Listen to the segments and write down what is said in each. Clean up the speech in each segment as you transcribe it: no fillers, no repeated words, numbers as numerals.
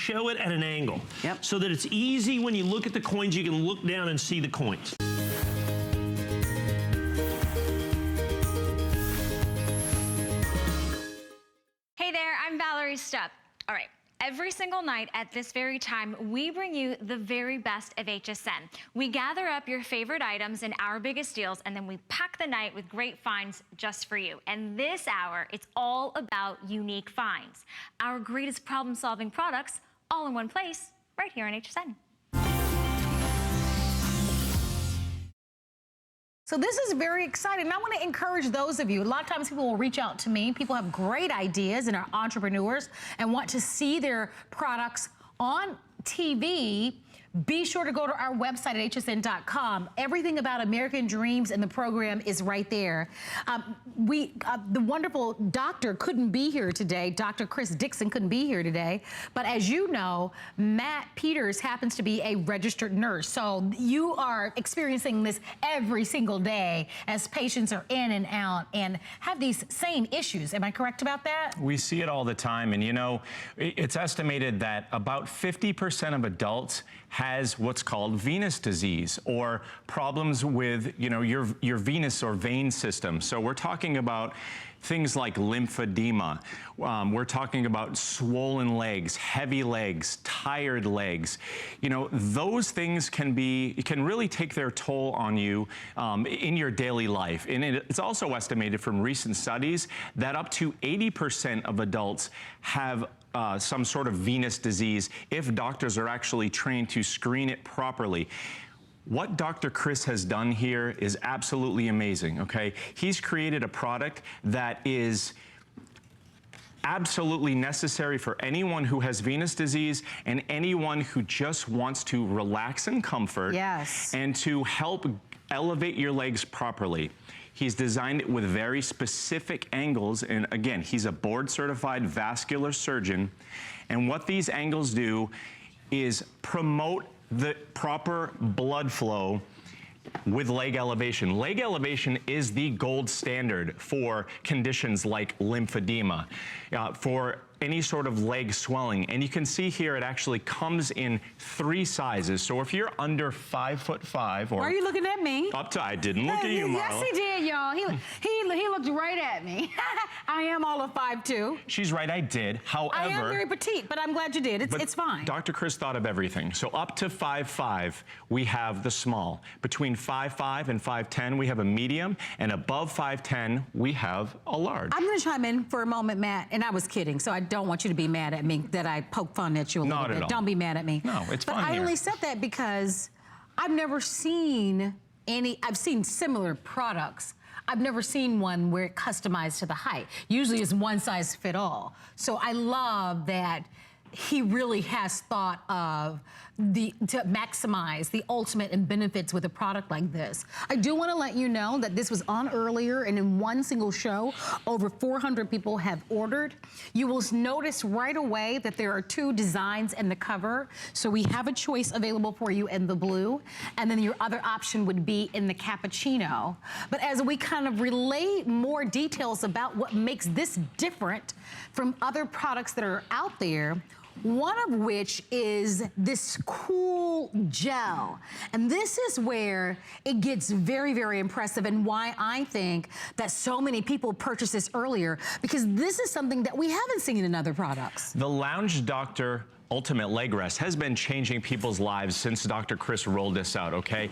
show it at an angle. Yep. So that it's easy when you look at the coins, you can look down and see the coins. Hey there, I'm Valerie Stupp. All right. Every single night at this very time, we bring you the very best of HSN. We gather up your favorite items and our biggest deals, and then we pack the night with great finds just for you. And this hour, it's all about unique finds. Our greatest problem-solving products, all in one place, right here on HSN. So this is very exciting. And I want to encourage those of you. A lot of times people will reach out to me. People have great ideas and are entrepreneurs and want to see their products on TV. Be sure to go to our website at hsn.com. Everything about American Dreams and the program is right there. The wonderful doctor couldn't be here today. Dr. Chris Dixon couldn't be here today. But as you know, Matt Peters happens to be a registered nurse. So you are experiencing this every single day as patients are in and out and have these same issues. Am I correct about that? We see it all the time. And you know, it's estimated that about 50% of adults has what's called venous disease or problems with, you know, your venous or vein system. So we're talking about things like lymphedema. We're talking about swollen legs, heavy legs, tired legs. You know, those things can really take their toll on you in your daily life. And it's also estimated from recent studies that up to 80% of adults have some sort of venous disease if doctors are actually trained to screen it properly. What Dr. Chris has done here is absolutely amazing, okay? He's created a product that is absolutely necessary for anyone who has venous disease and anyone who just wants to relax in comfort. Yes. And to help elevate your legs properly. He's designed it with very specific angles, and again, he's a board-certified vascular surgeon, and what these angles do is promote the proper blood flow with leg elevation. Leg elevation is the gold standard for conditions like lymphedema, for any sort of leg swelling. And you can see here it actually comes in 3 sizes. So if you're under 5'5" or— Why are you looking at me? Up to— I didn't look at you, Marla. Yes, he did, y'all. He looked right at me. I am all of 5'2". She's right, I did. However— I am very petite, but I'm glad you did. It's fine. Dr. Chris thought of everything. So up to 5'5", we have the small. Between 5'5" and 5'10", we have a medium. And above 5'10", we have a large. I'm gonna chime in for a moment, Matt, and I was kidding, so I don't want you to be mad at me that I poke fun at you a little bit. Not at all. Don't be mad at me. No, it's fun But I here. only said that because I've never seen I've seen similar products. I've never seen one where it customized to the height. Usually it's one size fit all. So I love that he really has thought of to maximize the ultimate and benefits with a product like this. I do want to let you know that this was on earlier, and in one single show, over 400 people have ordered. You will notice right away that there are 2 designs in the cover. So we have a choice available for you in the blue, and then your other option would be in the cappuccino. But as we kind of relay more details about what makes this different from other products that are out there, one of which is this cool gel. And this is where it gets very, very impressive, and why I think that so many people purchased this earlier, because this is something that we haven't seen in other products. The Lounge Doctor Ultimate Leg Rest has been changing people's lives since Dr. Chris rolled this out, okay?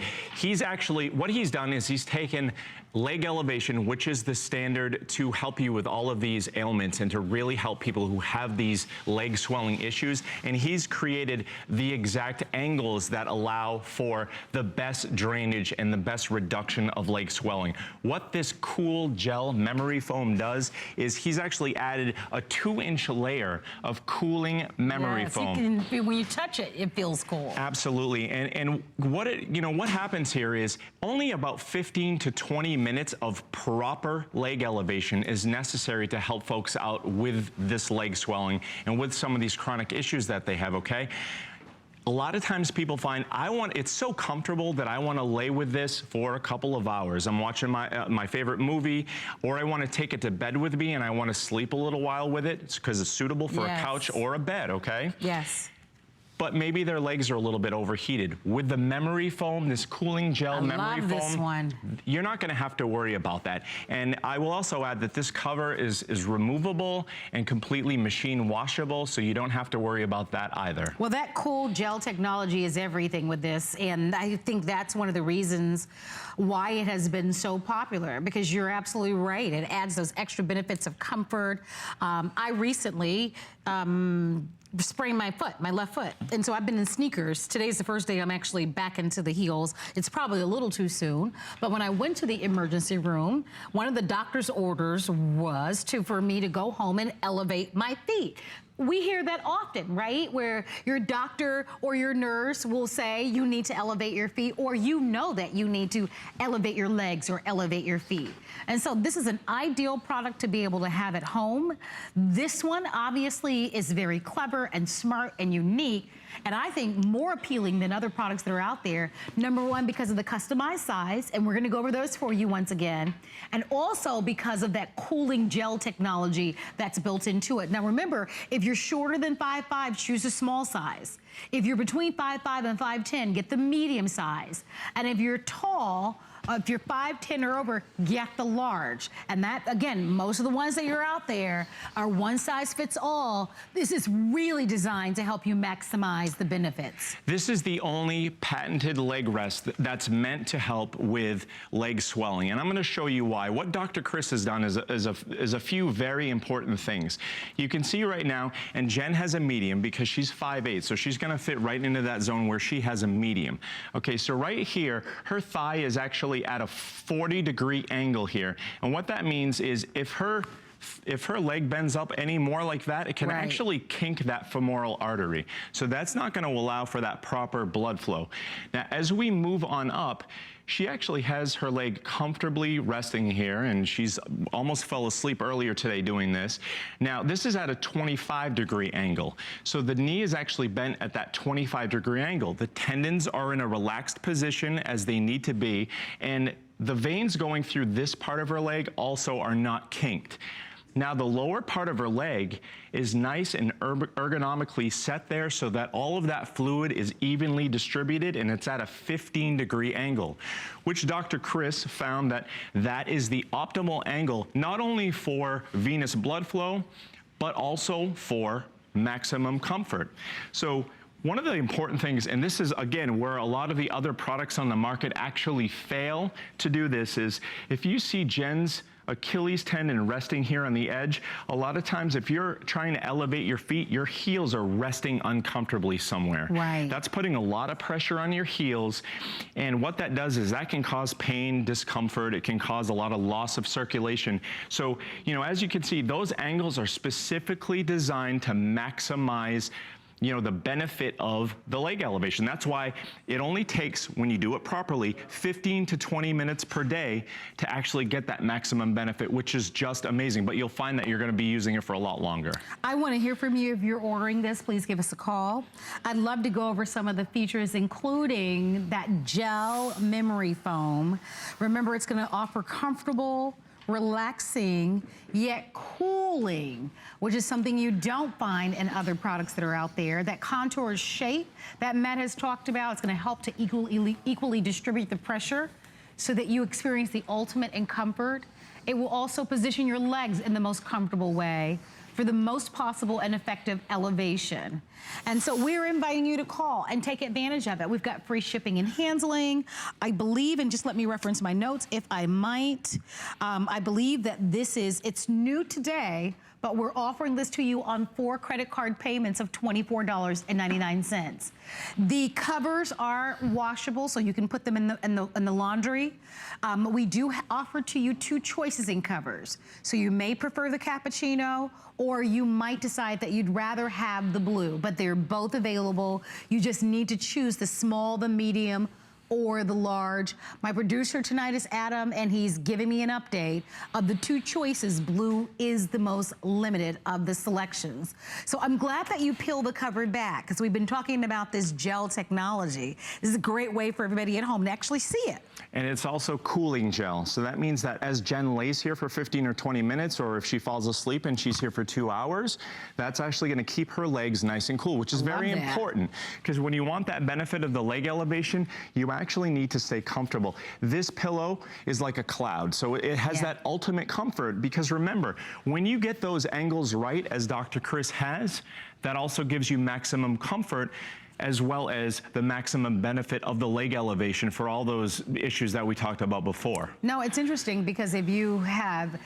What he's done is he's taken leg elevation, which is the standard to help you with all of these ailments and to really help people who have these leg swelling issues, and he's created the exact angles that allow for the best drainage and the best reduction of leg swelling. What this cool gel memory foam does is he's actually added a 2-inch layer of cooling memory foam. When you touch it, it feels cool. Absolutely, and what happens here is only about 15 to 20 minutes of proper leg elevation is necessary to help folks out with this leg swelling and with some of these chronic issues that they have, okay? A lot of times people find, it's so comfortable that I want to lay with this for a couple of hours. I'm watching my favorite movie, or I want to take it to bed with me and I want to sleep a little while with it because it's suitable for a couch or a bed, okay? Yes. but maybe their legs are a little bit overheated. With the memory foam, this cooling gel memory foam, this one. You're not gonna have to worry about that. And I will also add that this cover is removable and completely machine washable, so you don't have to worry about that either. Well, that cool gel technology is everything with this, and I think that's one of the reasons why it has been so popular, because you're absolutely right. It adds those extra benefits of comfort. I recently sprained my foot, my left foot. And so I've been in sneakers. Today's the first day I'm actually back into the heels. It's probably a little too soon. But when I went to the emergency room, one of the doctor's orders was for me to go home and elevate my feet. We hear that often, right? Where your doctor or your nurse will say you need to elevate your feet, or you know that you need to elevate your legs or elevate your feet. And so this is an ideal product to be able to have at home. This one obviously is very clever and smart and unique, and I think more appealing than other products that are out there. Number one, because of the customized size, and we're gonna go over those for you once again, and also because of that cooling gel technology that's built into it. Now remember, if you're shorter than 5'5", choose a small size. If you're between 5'5" and 5'10", get the medium size. And if you're tall, if you're 5'10" or over, get the large. And that, again, most of the ones that you're out there are one size fits all. This is really designed to help you maximize the benefits. This is the only patented leg rest that's meant to help with leg swelling. And I'm gonna show you why. What Dr. Chris has done is a few very important things. You can see right now, and Jen has a medium because she's 5'8", so she's gonna fit right into that zone where she has a medium. Okay, so right here, her thigh is actually at a 40-degree angle here. And what that means is if her leg bends up any more like that, it can actually kink that femoral artery. So that's not going to allow for that proper blood flow. Now, as we move on up, she actually has her leg comfortably resting here, and she's almost fell asleep earlier today doing this. Now, this is at a 25-degree angle. So the knee is actually bent at that 25-degree angle. The tendons are in a relaxed position as they need to be, and the veins going through this part of her leg also are not kinked. Now, the lower part of her leg is nice and ergonomically set there so that all of that fluid is evenly distributed, and it's at a 15-degree angle, which Dr. Chris found that is the optimal angle, not only for venous blood flow, but also for maximum comfort. So one of the important things, and this is, again, where a lot of the other products on the market actually fail to do this, is if you see Jen's Achilles tendon resting here on the edge, a lot of times if you're trying to elevate your feet, your heels are resting uncomfortably somewhere. Right. That's putting a lot of pressure on your heels, and what that does is that can cause pain, discomfort, it can cause a lot of loss of circulation. So, you know, as you can see, those angles are specifically designed to maximize the benefit of the leg elevation. That's why it only takes, when you do it properly, 15 to 20 minutes per day to actually get that maximum benefit, which is just amazing. But you'll find that you're gonna be using it for a lot longer. I wanna hear from you. If you're ordering this, please give us a call. I'd love to go over some of the features, including that gel memory foam. Remember, it's gonna offer comfortable, relaxing, yet cooling, which is something you don't find in other products that are out there. That contour shape that Matt has talked about, it's gonna help to equally distribute the pressure so that you experience the ultimate in comfort. It will also position your legs in the most comfortable way for the most possible and effective elevation. And so we're inviting you to call and take advantage of it. We've got free shipping and handling. I believe, and just let me reference my notes if I might, I believe that it's new today, but we're offering this to you on 4 credit card payments of $24.99. The covers are washable, so you can put them in the laundry. We do offer to you 2 choices in covers. So you may prefer the cappuccino, or you might decide that you'd rather have the blue, but they're both available. You just need to choose the small, the medium, or the large. My producer tonight is Adam, and he's giving me an update of the 2 choices. Blue is the most limited of the selections. So I'm glad that you peel the cover back, because we've been talking about this gel technology. This is a great way for everybody at home to actually see it. And it's also cooling gel. So that means that as Jen lays here for 15 or 20 minutes, or if she falls asleep and she's here for 2 hours, that's actually gonna keep her legs nice and cool, which is very important. Because when you want that benefit of the leg elevation, you actually need to stay comfortable. This pillow is like a cloud. So it has that ultimate comfort, because remember, when you get those angles right, as Dr. Chris has, that also gives you maximum comfort, as well as the maximum benefit of the leg elevation for all those issues that we talked about before. No, it's interesting, because if you have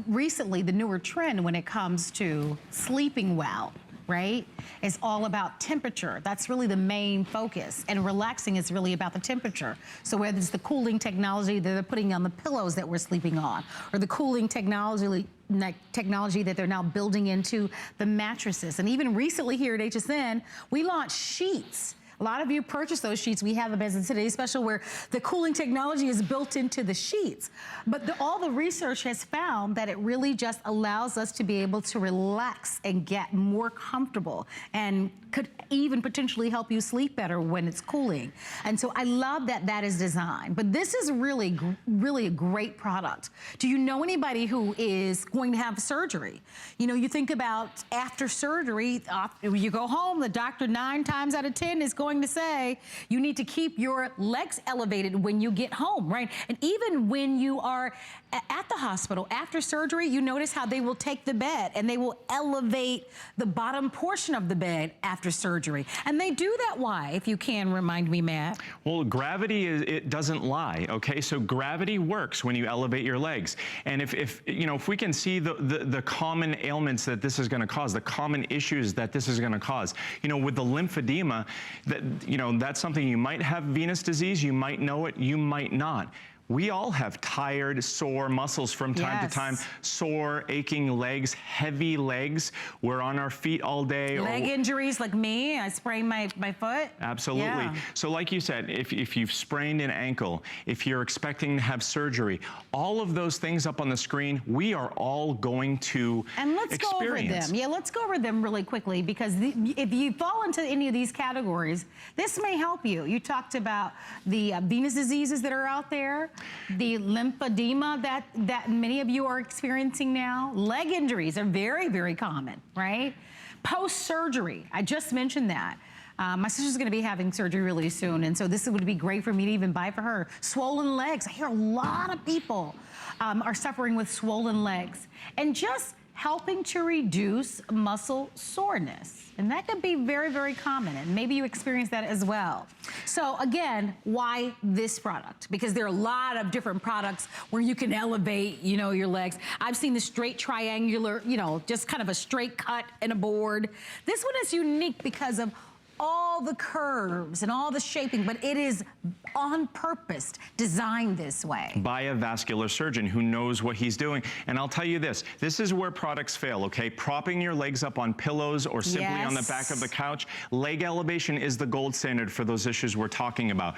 recently the newer trend when it comes to sleeping well, right? It's all about temperature. That's really the main focus. And relaxing is really about the temperature. So whether it's the cooling technology that they're putting on the pillows that we're sleeping on, or the cooling technology that they're now building into the mattresses. And even recently here at HSN, we launched sheets. A lot of you purchased those sheets. We have them as in today's special, where the cooling technology is built into the sheets. But all the research has found that it really just allows us to be able to relax and get more comfortable, and could even potentially help you sleep better when it's cooling. And so I love that that is designed. But this is really, really a great product. Do you know anybody who is going to have surgery? You know, you think about after surgery, you go home, the doctor 9 times out of 10 is going to say, you need to keep your legs elevated when you get home, right? And even when you are at the hospital after surgery, you notice how they will take the bed and they will elevate the bottom portion of the bed after surgery. And they do that, why? If you can remind me, Matt. Well, gravity, it doesn't lie, okay? So gravity works when you elevate your legs. And if you know, if we can see the common ailments that this is gonna cause, the common issues that this is gonna cause, you know, with the lymphedema, that, you know, that's something you might have venous disease, you might know it, you might not. We all have tired, sore muscles from time to time, sore, aching legs, heavy legs. We're on our feet all day. Leg injuries like me, I sprained my foot. Absolutely. Yeah. So like you said, if you've sprained an ankle, if you're expecting to have surgery, all of those things up on the screen, we are all going to experience. And let's go over them. Yeah, let's go over them really quickly, because if you fall into any of these categories, this may help you. You talked about the venous diseases that are out there, the lymphedema that many of you are experiencing now. Leg injuries are very, very common, right? Post-surgery, I just mentioned that. My sister's gonna be having surgery really soon, and so this would be great for me to even buy for her. Swollen legs, I hear a lot of people are suffering with swollen legs. And just helping to reduce muscle soreness. And that could be very, very common, and maybe you experience that as well. So again, why this product? Because there are a lot of different products where you can elevate, you know, your legs. I've seen the straight triangular, you know, just kind of a straight cut in a board. This one is unique because of all the curves and all the shaping, but it is on purpose designed this way. By a vascular surgeon who knows what he's doing. And I'll tell you this is where products fail, okay? Propping your legs up on pillows or simply on the back of the couch, leg elevation is the gold standard for those issues we're talking about.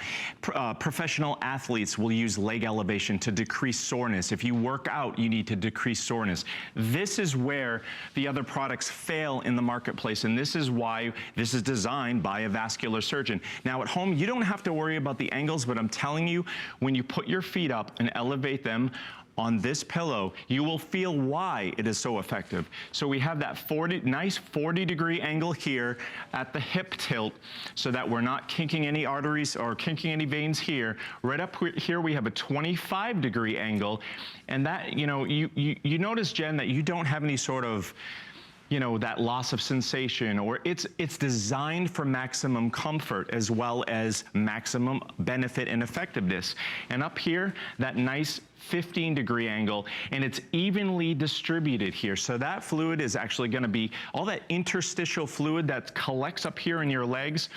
Professional athletes will use leg elevation to decrease soreness. If you work out, you need to decrease soreness. This is where the other products fail in the marketplace, and this is why this is designed by a vascular surgeon. Now at home, you don't have to worry about the angles, but I'm telling you, when you put your feet up and elevate them on this pillow, you will feel why it is so effective. So we have that nice 40-degree angle here at the hip tilt, so that we're not kinking any arteries or kinking any veins here. Right up here, we have a 25-degree angle, and that, you know, you notice, Jen, that you don't have any sort of, you know, that loss of sensation, or it's designed for maximum comfort as well as maximum benefit and effectiveness. And up here, that nice 15-degree angle, and it's evenly distributed here. So that fluid is actually going to be all that interstitial fluid that collects up here in your legs.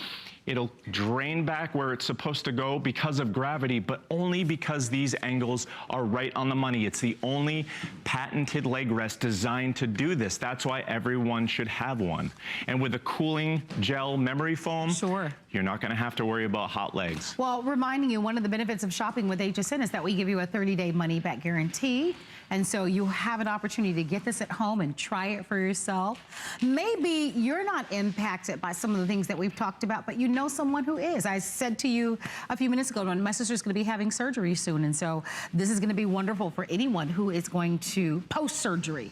It'll drain back where it's supposed to go because of gravity, but only because these angles are right on the money. It's the only patented leg rest designed to do this. That's why everyone should have one. And with a cooling gel memory foam, sure, you're not going to have to worry about hot legs. Well, reminding you, one of the benefits of shopping with HSN is that we give you a 30-day money-back guarantee. And so you have an opportunity to get this at home and try it for yourself. Maybe you're not impacted by some of the things that we've talked about, but you know someone who is. I said to you a few minutes ago, my sister's going to be having surgery soon. And so this is going to be wonderful for anyone who is going to post-surgery,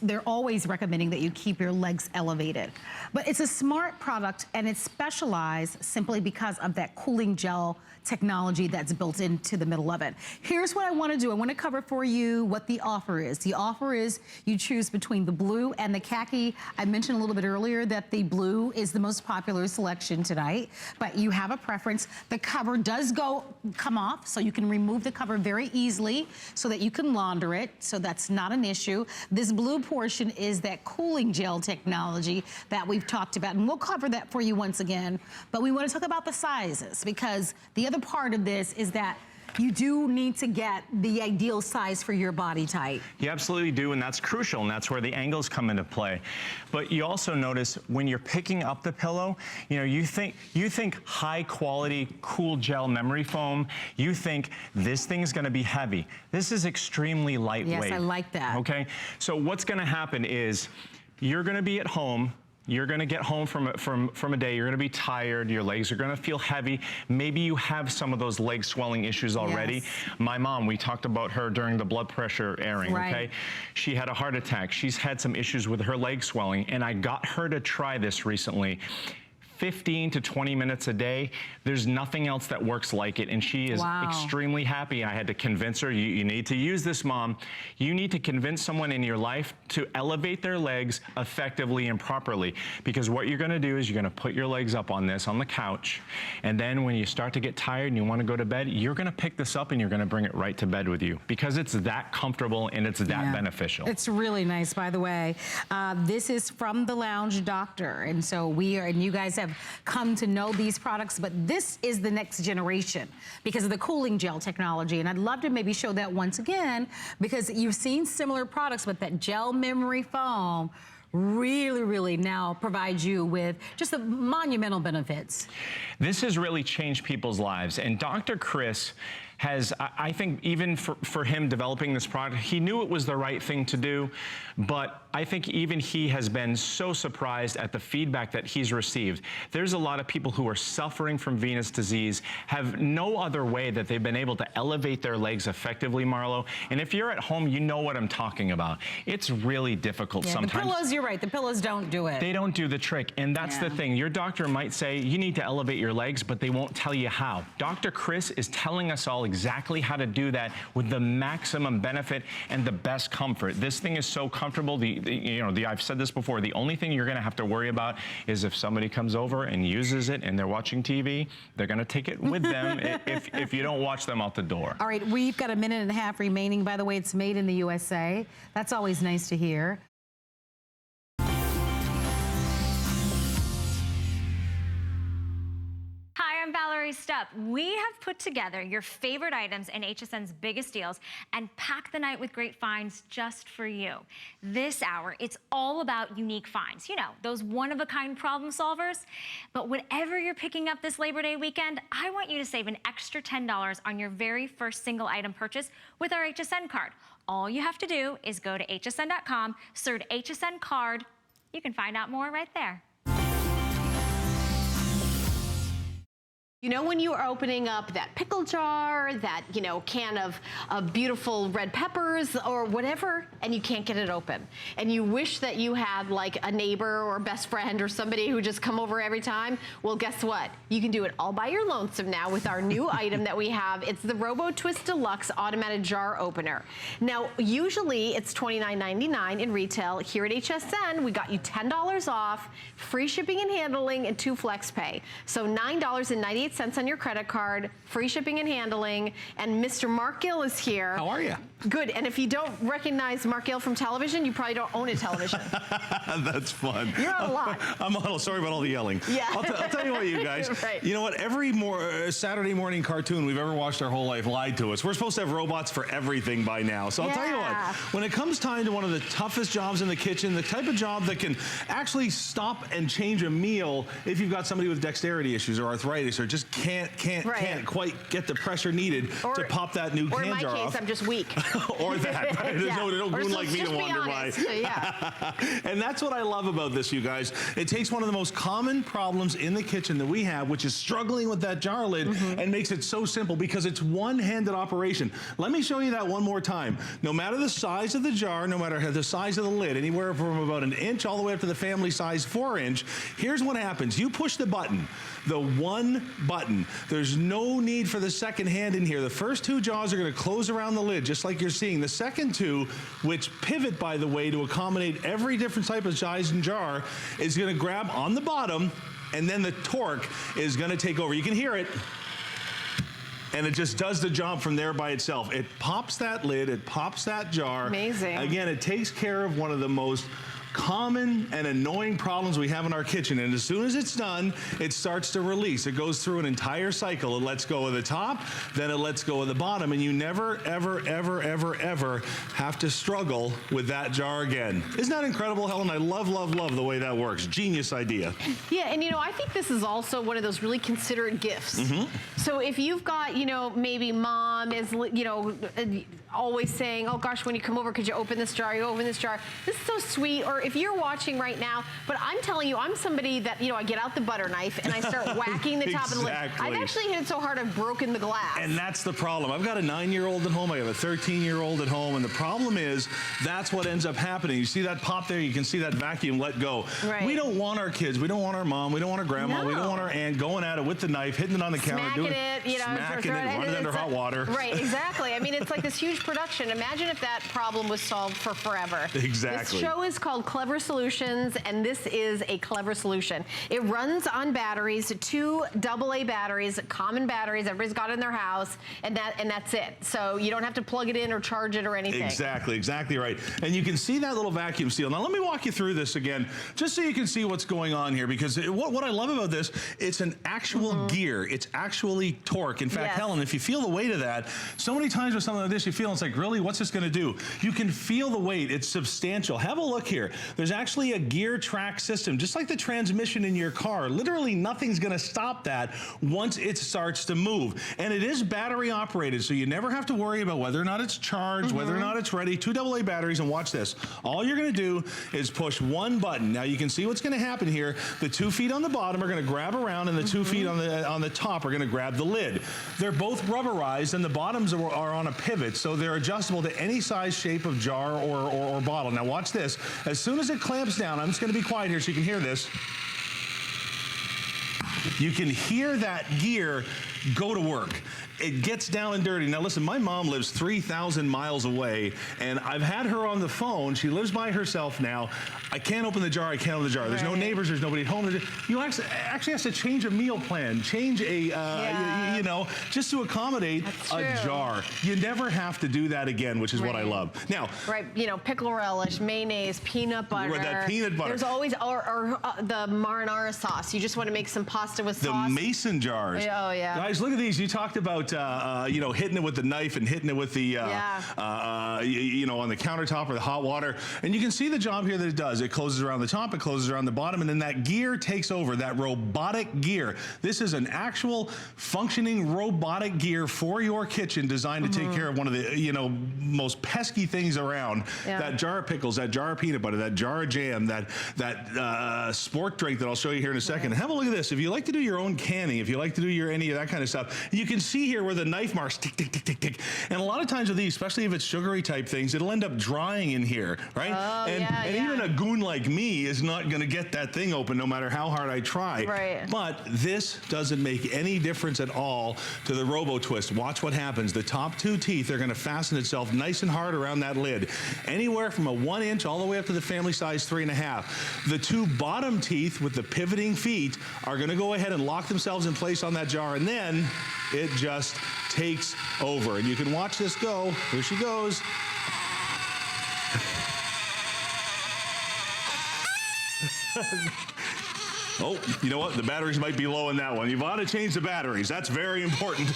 they're always recommending that you keep your legs elevated. But it's a smart product, and it's specialized simply because of that cooling gel technology that's built into the middle of it. Here's what I want to do. I want to cover for you what the offer is. The offer is you choose between the blue and the khaki. I mentioned a little bit earlier that the blue is the most popular selection tonight, but you have a preference. The cover does come off, so you can remove the cover very easily so that you can launder it, so that's not an issue. This blue portion is that cooling gel technology that we've talked about, and we'll cover that for you once again. But we want to talk about the sizes, because the other part of this is that you do need to get the ideal size for your body type. You absolutely do, and that's crucial, and that's where the angles come into play. But you also notice when you're picking up the pillow, you think high quality, cool gel memory foam, you think this thing's gonna be heavy. This is extremely lightweight. Yes, I like that. Okay, so what's gonna happen is you're gonna be at home, you're gonna get home from a day, you're gonna be tired, your legs are gonna feel heavy. Maybe you have some of those leg swelling issues already. Yes. My mom, we talked about her during the blood pressure airing, right. Okay? She had a heart attack. She's had some issues with her leg swelling, and I got her to try this recently. 15 to 20 minutes a day. There's nothing else that works like it, and she is extremely happy. I had to convince her, you need to use this, Mom. You need to convince someone in your life to elevate their legs effectively and properly, because what you're gonna do is you're gonna put your legs up on the couch, and then when you start to get tired and you wanna go to bed, you're gonna pick this up and you're gonna bring it right to bed with you, because it's that comfortable and it's that beneficial. It's really nice, by the way. This is from the Lounge Doctor, and so you guys have come to know these products, but this is the next generation because of the cooling gel technology. And I'd love to maybe show that once again, because you've seen similar products, but that gel memory foam really now provides you with just the monumental benefits. This has really changed people's lives, and Dr. Chris has, I think even for him developing this product, he knew it was the right thing to do, but I think even he has been so surprised at the feedback that he's received. There's a lot of people who are suffering from venous disease, have no other way that they've been able to elevate their legs effectively, Marlo. And if you're at home, you know what I'm talking about. It's really difficult sometimes. The pillows, you're right, the pillows don't do it. They don't do the trick, and that's the thing. Your doctor might say you need to elevate your legs, but they won't tell you how. Dr. Chris is telling us all exactly how to do that with the maximum benefit and the best comfort. This thing is so comfortable. I've said this before, the only thing you're gonna have to worry about is if somebody comes over and uses it and they're watching TV, they're gonna take it with them if you don't watch them out the door. All right, we've got a minute and a half remaining. By the way, it's made in the USA. That's always nice to hear. I'm Valerie Stupp. We have put together your favorite items and HSN's biggest deals and packed the night with great finds just for you. This hour, it's all about unique finds. Those one-of-a-kind problem solvers. But whatever you're picking up this Labor Day weekend, I want you to save an extra $10 on your very first single item purchase with our HSN card. All you have to do is go to hsn.com, search HSN card. You can find out more right there. When you are opening up that pickle jar, that, can of beautiful red peppers or whatever, and you can't get it open. And you wish that you had like a neighbor or a best friend or somebody who just come over every time. Well, guess what? You can do it all by your lonesome now with our new item that we have. It's the Robo Twist Deluxe Automatic Jar Opener. Now, usually it's $29.99 in retail. Here at HSN, we got you $10 off, free shipping and handling, and 2 flex pay. So $9.98 cents on your credit card, free shipping and handling, and Mr. Mark Gill is here. How are you? Good, and if you don't recognize Mark Gill from television, you probably don't own a television. That's fun. You're on a lot. I'm on. Sorry about all the yelling. Yeah. I'll tell you what, you guys. Right. You know what? Every Saturday morning cartoon we've ever watched our whole life lied to us. We're supposed to have robots for everything by now. So I'll tell you what. When it comes time to one of the toughest jobs in the kitchen, the type of job that can actually stop and change a meal if you've got somebody with dexterity issues or arthritis or just can't quite get the pressure needed to pop that new can jar off. Or in my case, I'm just weak. Or that. Right? There's no goon like me to wander by. Yeah. And that's what I love about this, you guys. It takes one of the most common problems in the kitchen that we have, which is struggling with that jar lid, and makes it so simple because it's one-handed operation. Let me show you that one more time. No matter the size of the jar, no matter the size of the lid, anywhere from about an inch all the way up to the family size 4-inch, here's what happens. You push the button, the one button. There's no need for the second hand in here. The first two jaws are going to close around the lid, just like you're seeing. The second two, which pivot, by the way, to accommodate every different type of size and jar, is going to grab on the bottom, and then the torque is going to take over. You can hear it. And it just does the job from there by itself. It pops that lid, it pops that jar. Amazing. Again, it takes care of one of the most common and annoying problems we have in our kitchen, and as soon as it's done, it starts to release. It goes through an entire cycle. It lets go of the top, then it lets go of the bottom, and you never, ever, ever, ever, ever have to struggle with that jar again. Isn't that incredible, Helen? I love, love, love the way that works. Genius idea. Yeah, and you know, I think this is also one of those really considerate gifts. So if you've got, you know, maybe mom is, you know, always saying, oh gosh, when you come over, could you open this jar? You open this jar. This is so sweet. Or if you're watching right now, but I'm telling you, I'm somebody that, you know, I get out the butter knife and I start whacking the top of the lid. I've actually hit it so hard I've broken the glass. And that's the problem. I've got a 9-year-old at home. I have a 13-year-old at home. And the problem is that's what ends up happening. You see that pop there? You can see that vacuum let go. Right. We don't want our kids. We don't want our mom. We don't want our grandma. We don't want our aunt going at it with the knife, hitting it on the counter, smacking it, you know, smacking it, running under hot water. Right, exactly. I mean, it's like this huge production. Imagine if that problem was solved for forever. Exactly. This show is called Clever Solutions, and this is a clever solution. It runs on batteries, 2 AA batteries, common batteries everybody's got in their house, and that's it. So you don't have to plug it in or charge it or anything. Exactly right. And you can see that little vacuum seal. Now let me walk you through this again, just so you can see what's going on here, because what I love about this, it's an actual gear. It's actually torque. In fact, Helen, if you feel the weight of that, so many times with something like this, you feel it's like, really, what's this going to do? You can feel the weight. It's substantial. Have a look here. There's actually a gear track system, just like the transmission in your car. Literally nothing's going to stop that once it starts to move. And it is battery operated, so you never have to worry about whether or not it's charged, whether or not it's ready. 2 AA batteries, and watch this. All you're going to do is push one button. Now you can see what's going to happen here. The 2 feet on the bottom are going to grab around, and the 2 feet on the top are going to grab the lid. They're both rubberized, and the bottoms are on a pivot, so they're adjustable to any size, shape of jar or bottle. Now watch this. As soon as it clamps down, I'm just going to be quiet here so you can hear this. You can hear that gear go to work. It gets down and dirty. Now listen, my mom lives 3,000 miles away, and I've had her on the phone. She lives by herself now. I can't open the jar. I can't open the jar. There's no neighbors. There's nobody at home. You actually have to change a meal plan, change a, you know, just to accommodate a jar. You never have to do that again, which is what I love. Now, you know, pickle relish, mayonnaise, peanut butter. That peanut butter. There's always, or the marinara sauce. You just want to make some pasta with sauce. The mason jars. Oh, yeah. Guys, look at these. You talked about, you know, hitting it with the knife and hitting it with the, you know, on the countertop or the hot water. And you can see the job here that it does. It closes around the top, it closes around the bottom, and then that gear takes over, that robotic gear. This is an actual functioning robotic gear for your kitchen designed to take care of one of the, you know, most pesky things around. That jar of pickles, that jar of peanut butter, that jar of jam, that sport drink that I'll show you here in a second. Have a look at this. If you like to do your own canning, if you like to do any of that kind of stuff, you can see here here where the knife marks tick, tick, tick, tick, tick. And a lot of times with these, especially if it's sugary type things, it'll end up drying in here, right? Oh, and even a goon like me is not gonna get that thing open no matter how hard I try. Right. But this doesn't make any difference at all to the Robo Twist. Watch what happens. The top two teeth are gonna fasten itself nice and hard around that lid. Anywhere from a 1 inch all the way up to the family size 3.5. The two bottom teeth with the pivoting feet are gonna go ahead and lock themselves in place on that jar, and then it just takes over. And you can watch this go. Here she goes. Oh, you know what? The batteries might be low in that one. You've got to change the batteries. That's very important.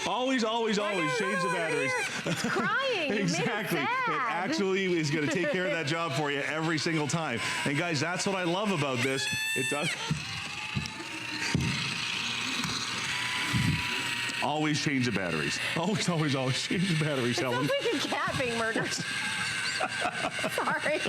Always change the batteries. It's crying. Exactly. You made it sad. It actually is going to take care of that job for you every single time. And guys, that's what I love about this. It does. Always change the batteries. Always change the batteries, Helen. It sounds like a cat being murdered. Sorry.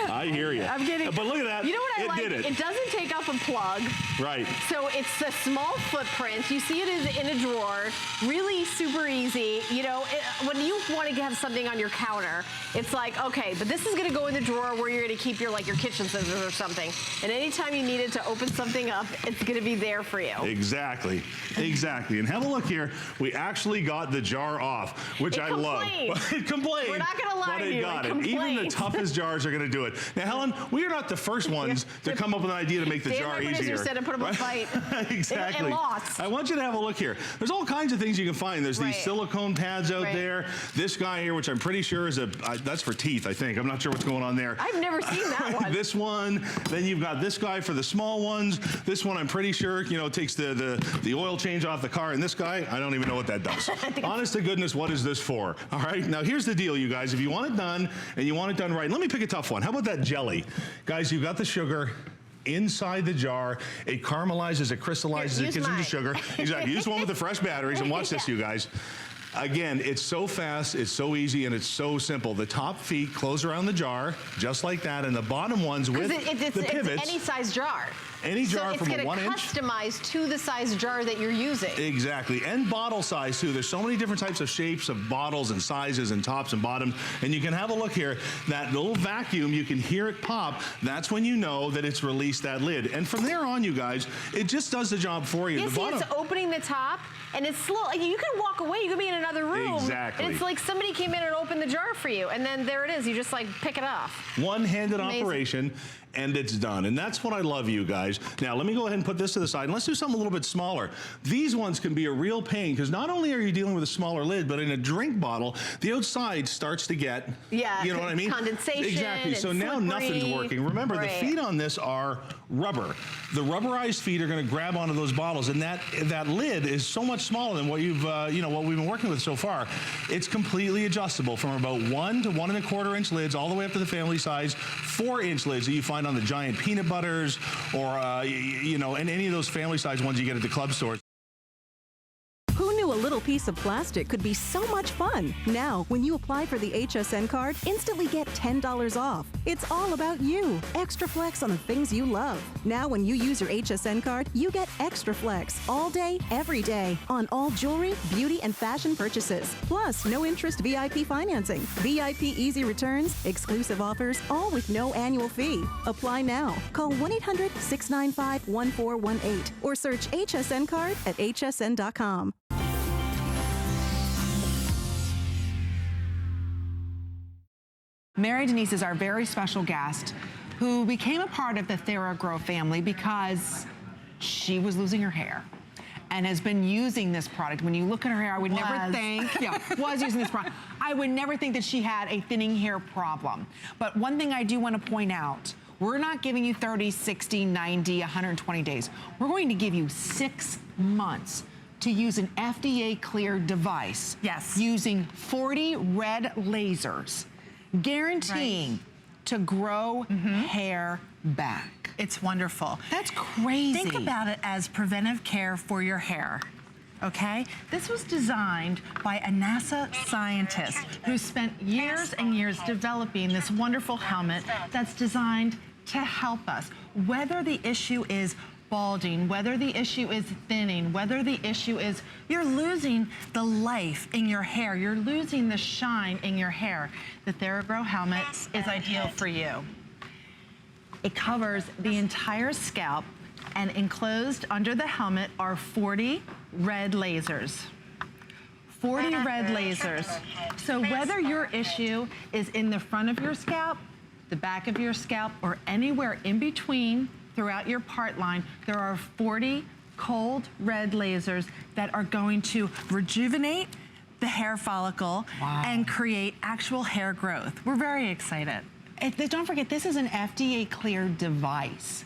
I hear you. I'm getting. But look at that. You know what I like? It did it. It doesn't take up a plug. Right. So it's a small footprint. You see it is in a drawer. Really super easy. You know, when you want to have something on your counter, it's like, okay, but this is going to go in the drawer where you're going to keep your kitchen scissors or something. And anytime you need it to open something up, it's going to be there for you. Exactly. And have a look here. We actually got the jar off, which I love. It complained. We're not going to lie to you. Got it. Even the toughest jars are going to do it. Now, Helen, we are not the first ones to come up with an idea to make the jar easier. Said to put them in a fight. Exactly. And lost. I want you to have a look here. There's all kinds of things you can find. There's these silicone pads out there. This guy here, which I'm pretty sure is that's for teeth, I think. I'm not sure what's going on there. I've never seen that one. This one. Then you've got this guy for the small ones. This one, I'm pretty sure, takes the oil change off the car. And this guy, I don't even know what that does. Honest to goodness, what is this for? All right. Now, here's the deal, you guys. If you want it done and you want it done right, let me pick a tough one. How about that jelly? Guys, you've got the sugar inside the jar. It caramelizes, it crystallizes, it gets into sugar. Exactly. Use one with the fresh batteries and watch this, you guys. Again, it's so fast, it's so easy, and it's so simple. The top feet close around the jar, just like that, and the bottom ones with the pivots. It's any size jar. Any jar from a 1 inch. It's going to customize to the size jar that you're using. Exactly, and bottle size too. There's so many different types of shapes of bottles and sizes and tops and bottoms. And you can have a look here. That little vacuum, you can hear it pop. That's when you know that it's released that lid. And from there on, you guys, it just does the job for you. You see, it's opening the top, and it's slow. You can walk away. You can be in another room. Exactly. And it's like somebody came in and opened the jar for you, and then there it is. You just pick it off. One-handed operation. And it's done. And that's what I love, you guys. Now, let me go ahead and put this to the side. And let's do something a little bit smaller. These ones can be a real pain because not only are you dealing with a smaller lid, but in a drink bottle, the outside starts to get, you know what I mean? Condensation. Exactly. So now nothing's working. Remember, the feet on this are rubber. The rubberized feet are going to grab onto those bottles, and that lid is so much smaller than what you've, what we've been working with so far. It's completely adjustable from about 1 to 1 1/4 inch lids all the way up to the family size 4-inch lids that you find on the giant peanut butters or, and any of those family size ones you get at the club stores. Who knew a little piece of plastic could be so much fun? Now, when you apply for the HSN card, instantly get $10 off. It's all about you. Extra flex on the things you love. Now, when you use your HSN card, you get extra flex all day, every day on all jewelry, beauty, and fashion purchases. Plus, no interest VIP financing, VIP easy returns, exclusive offers, all with no annual fee. Apply now. Call 1-800-695-1418 or search HSN card at hsn.com. Mary Denise is our very special guest who became a part of the TheraGrow family because she was losing her hair and has been using this product. When you look at her hair, I would never think, was using this product. I would never think that she had a thinning hair problem. But one thing I do want to point out, we're not giving you 30, 60, 90, 120 days. We're going to give you 6 months to use an FDA-cleared device. Yes. Using 40 red lasers, guaranteeing to grow hair back. It's wonderful. That's crazy. Think about it as preventive care for your hair, okay? This was designed by a NASA scientist who spent years and years developing this wonderful helmet that's designed to help us. Whether the issue is balding, whether the issue is thinning, whether the issue is you're losing the life in your hair, you're losing the shine in your hair, the TheraGrow helmet is ideal for you. It covers the entire scalp, and enclosed under the helmet are 40 red lasers. 40 red lasers. So whether your issue is in the front of your scalp, the back of your scalp, or anywhere in between throughout your part line, there are 40 cold red lasers that are going to rejuvenate the hair follicle and create actual hair growth. We're very excited. Don't forget, this is an FDA cleared device.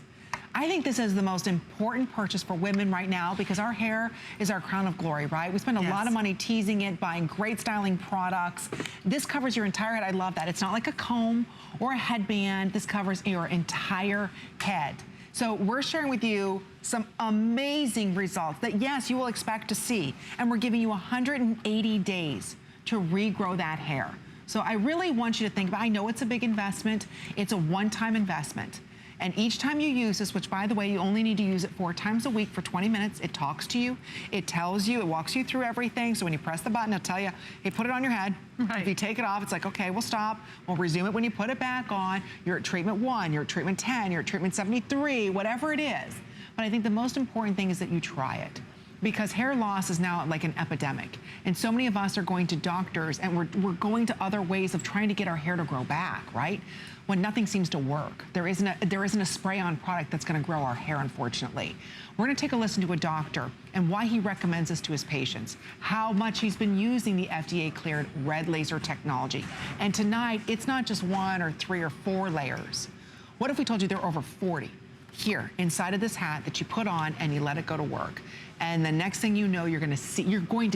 I think this is the most important purchase for women right now because our hair is our crown of glory, right? We spend a lot of money teasing it, buying great styling products. This covers your entire head. I love that. It's not like a comb or a headband. This covers your entire head. So we're sharing with you some amazing results that, yes, you will expect to see. And we're giving you 180 days to regrow that hair. So I really want you to think about, I know it's a big investment. It's a one-time investment. And each time you use this, which by the way, you only need to use it 4 times a week for 20 minutes, it talks to you, it tells you, it walks you through everything. So when you press the button, it'll tell you, hey, put it on your head. Right. If you take it off, it's like, okay, we'll stop. We'll resume it when you put it back on. You're at treatment 1, you're at treatment 10, you're at treatment 73, whatever it is. But I think the most important thing is that you try it. Because hair loss is now like an epidemic. And so many of us are going to doctors and we're going to other ways of trying to get our hair to grow back, right? When nothing seems to work. There isn't a spray-on product that's gonna grow our hair, unfortunately. We're gonna take a listen to a doctor and why he recommends this to his patients, how much he's been using the FDA-cleared red laser technology. And tonight, it's not just 1 or 3 or 4 layers. What if we told you there are over 40 here inside of this hat that you put on and you let it go to work? And the next thing you know, you're going to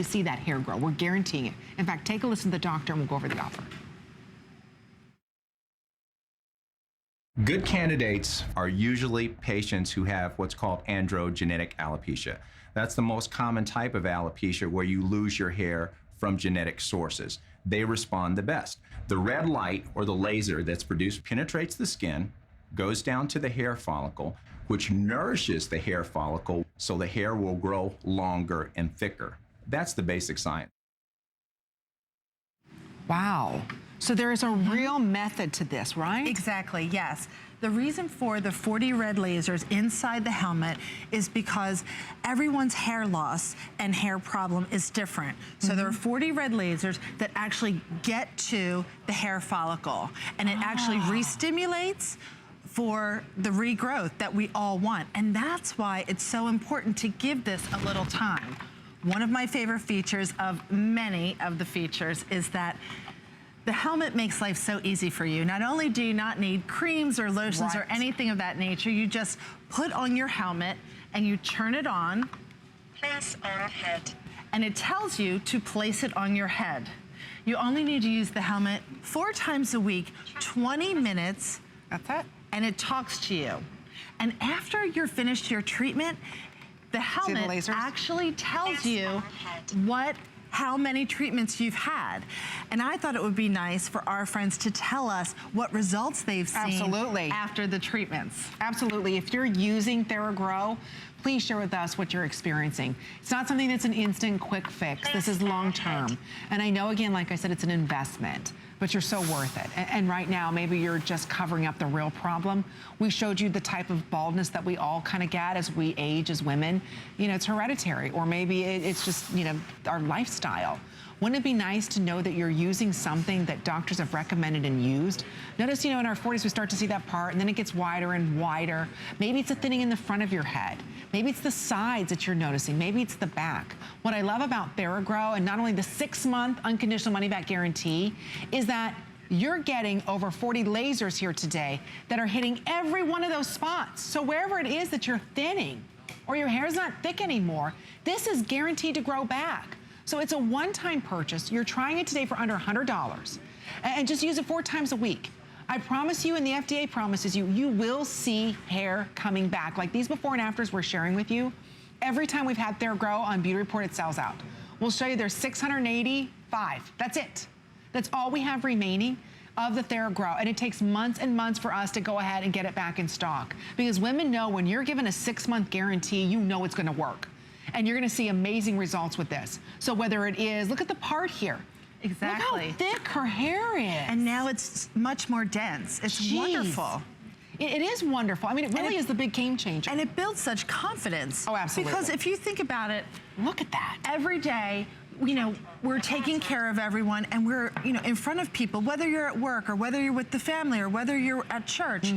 see that hair grow. We're guaranteeing it. In fact, take a listen to the doctor and we'll go over the offer. Good candidates are usually patients who have what's called androgenetic alopecia. That's the most common type of alopecia where you lose your hair from genetic sources. They respond the best. The red light or the laser that's produced penetrates the skin, goes down to the hair follicle, which nourishes the hair follicle so the hair will grow longer and thicker. That's the basic science. Wow. So there is a real method to this, right? Exactly, yes. The reason for the 40 red lasers inside the helmet is because everyone's hair loss and hair problem is different. So there are 40 red lasers that actually get to the hair follicle, and it actually re-stimulates for the regrowth that we all want. And that's why it's so important to give this a little time. One of my favorite features of many of the features is that the helmet makes life so easy for you. Not only do you not need creams or lotions or anything of that nature, you just put on your helmet and you turn it on. Place on head. And it tells you to place it on your head. You only need to use the helmet 4 times a week, 20 minutes. That's it. And it talks to you. And after you're finished your treatment, the helmet actually tells you how many treatments you've had. And I thought it would be nice for our friends to tell us what results they've seen after the treatments. Absolutely. If you're using TheraGrow, please share with us what you're experiencing. It's not something that's an instant quick fix. This is long-term. And I know, again, like I said, it's an investment, but you're so worth it. And right now, maybe you're just covering up the real problem. We showed you the type of baldness that we all kind of get as we age as women. You know, it's hereditary, or maybe it's just, you know, our lifestyle. Wouldn't it be nice to know that you're using something that doctors have recommended and used? Notice, you know, in our 40s, we start to see that part, and then it gets wider and wider. Maybe it's a thinning in the front of your head. Maybe it's the sides that you're noticing. Maybe it's the back. What I love about TheraGrow, and not only the 6-month unconditional money-back guarantee, is that you're getting over 40 lasers here today that are hitting every one of those spots. So wherever it is that you're thinning, or your hair's not thick anymore, this is guaranteed to grow back. So it's a one-time purchase. You're trying it today for under $100, and just use it 4 times a week. I promise you, and the FDA promises you, you will see hair coming back. Like these before and afters we're sharing with you. Every time we've had TheraGrow on Beauty Report, it sells out. We'll show you there's 685. That's it. That's all we have remaining. of the TheraGrow, and it takes months and months for us to go ahead and get it back in stock. Because women know when you're given a 6-month guarantee, you know it's gonna work. And you're gonna see amazing results with this. So whether it is, look at the part here. Exactly. Look how thick her hair is. And now it's much more dense. It's Jeez. wonderful. It is wonderful. I mean, it really is the big game changer. And it builds such confidence. Oh, absolutely. Because if you think about it, look at that. Every day, you know, we're taking care of everyone and we're, you know, in front of people, whether you're at work or whether you're with the family or whether you're at church.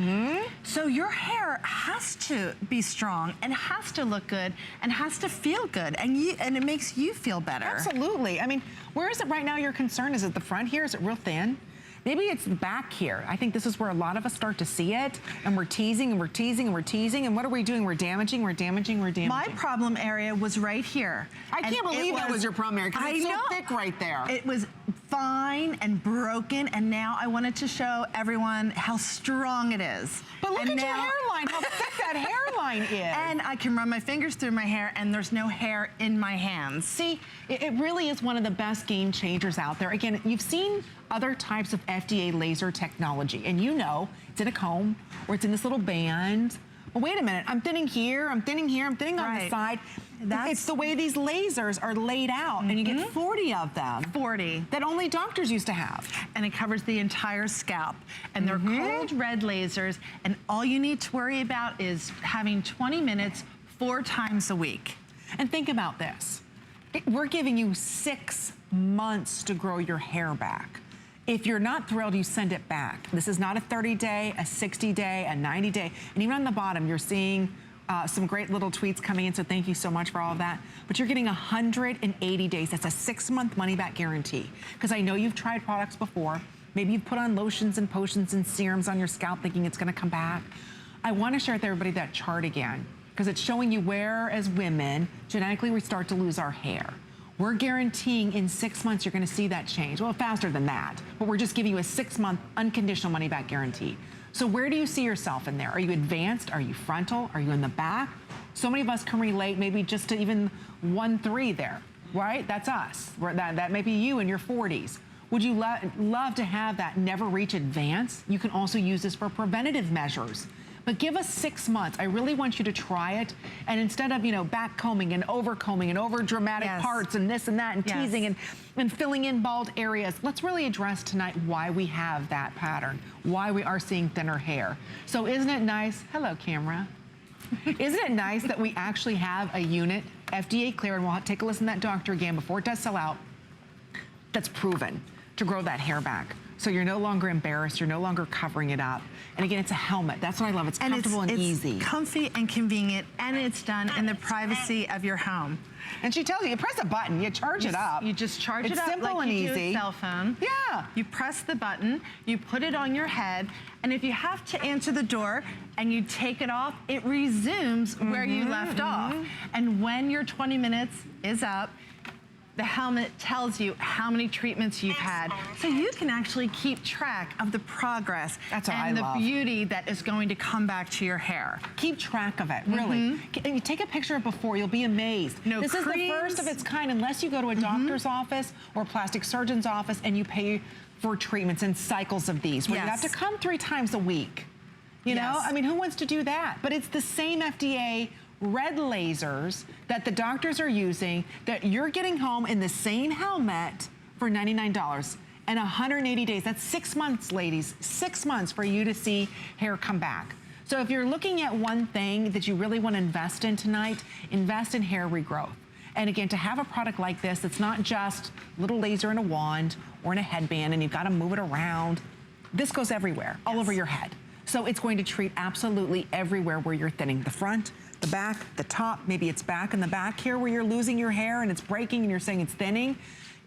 So your hair has to be strong and has to look good and has to feel good, and it makes you feel better. Absolutely. I mean, where is it right now your concern? Is it the front here? Is it real thin? Maybe it's the back here. I think this is where a lot of us start to see it, and we're teasing and we're teasing and we're teasing, and what are we doing? We're damaging, we're damaging, we're damaging. My problem area was right here. I can't believe that was your problem area, because it's so thick right there. It was fine and broken, and now I wanted to show everyone how strong it is. But look at your hairline, how thick that hairline is. And I can run my fingers through my hair, and there's no hair in my hands. See, it really is one of the best game changers out there. Again, you've seen other types of FDA laser technology, and you know it's in a comb or it's in this little band. Well, wait a minute, I'm thinning here, I'm thinning here, I'm thinning on the side. It's the way these lasers are laid out, and you get 40 of them. 40. That only doctors used to have. And it covers the entire scalp. And they're cold red lasers, and all you need to worry about is having 20 minutes 4 times a week. And think about this. We're giving you 6 months to grow your hair back. If you're not thrilled, you send it back. This is not a 30-day, a 60-day, a 90-day. And even on the bottom, you're seeing some great little tweets coming in, so thank you so much for all of that. But you're getting 180 days. That's a 6-month money-back guarantee. Because I know you've tried products before. Maybe you've put on lotions and potions and serums on your scalp thinking it's gonna come back. I wanna share with everybody that chart again, because it's showing you where, as women, genetically we start to lose our hair. We're guaranteeing in 6 months you're gonna see that change. Well, faster than that, but we're just giving you a 6-month unconditional money-back guarantee. So where do you see yourself in there? Are you advanced? Are you frontal? Are you in the back? So many of us can relate maybe just to even 1-3 there, right? That's us. That may be you in your 40s. Would you love to have that never reach advance? You can also use this for preventative measures. But give us 6 months. I really want you to try it. And instead of, you know, back combing and over dramatic parts and this and that and teasing and filling in bald areas, let's really address tonight why we have that pattern, why we are seeing thinner hair. So isn't it nice? Hello, camera. Isn't it nice that we actually have a unit, FDA cleared, and we'll take a listen to that doctor again before it does sell out, that's proven to grow that hair back. So you're no longer embarrassed, you're no longer covering it up. And again, it's a helmet. That's what I love. It's comfortable and easy. It's comfy and convenient, and it's done in the privacy of your home. And she tells you press a button, you charge it up. You just charge it up simple like and you do easy. a cell phone. Yeah. You press the button, you put it on your head, and if you have to answer the door and you take it off, it resumes where you left off. And when your 20 minutes is up, the helmet tells you how many treatments you've had. So you can actually keep track of the progress and the beauty that is going to come back to your hair. Keep track of it, really. You take a picture of before, you'll be amazed. This is the first of its kind, unless you go to a doctor's office or a plastic surgeon's office and you pay for treatments and cycles of these, where you have to come 3 times a week. You know, I mean, who wants to do that? But it's the same FDA red lasers that the doctors are using that you're getting home in the same helmet for $99 and 180 days. That's 6 months, ladies, 6 months for you to see hair come back. So if you're looking at one thing that you really want to invest in tonight, invest in hair regrowth. And again, to have a product like this, it's not just a little laser in a wand or in a headband and you've got to move it around. This goes everywhere, all over your head. So it's going to treat absolutely everywhere where you're thinning. The front, the back, the top, maybe it's back in the back here where you're losing your hair and it's breaking and you're saying it's thinning.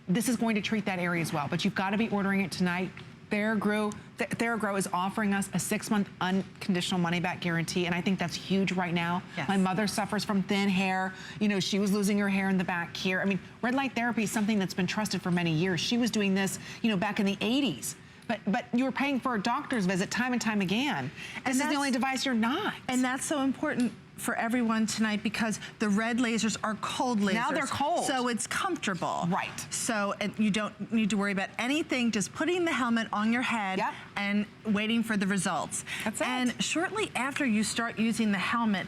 This is going to treat that area as well, but you've got to be ordering it tonight. TheraGrow is offering us a 6-month unconditional money-back guarantee, and I think that's huge right now. My mother suffers from thin hair. You know, she was losing her hair in the back here. I mean, red light therapy is something that's been trusted for many years. She was doing this, you know, back in the 80s. But you were paying for a doctor's visit time and time again. This is the only device you're not. And that's so important. for everyone tonight because the red lasers are cold lasers. Now they're cold. So it's comfortable. Right. So you don't need to worry about anything, just putting the helmet on your head and waiting for the results. That's it. And shortly after you start using the helmet,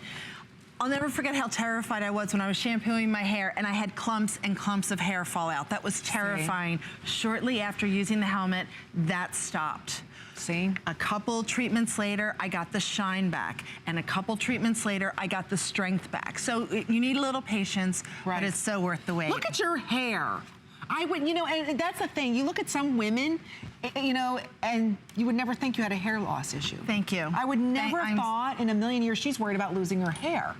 I'll never forget how terrified I was when I was shampooing my hair and I had clumps and clumps of hair fall out. That was terrifying. Shortly after using the helmet, that stopped. See? A couple treatments later, I got the shine back. And a couple treatments later, I got the strength back. So you need a little patience, but it's so worth the wait. Look at your hair. I would, you know, and that's the thing. You look at some women, you know, and you would never think you had a hair loss issue. Thank you. I would never thought in a million years she's worried about losing her hair.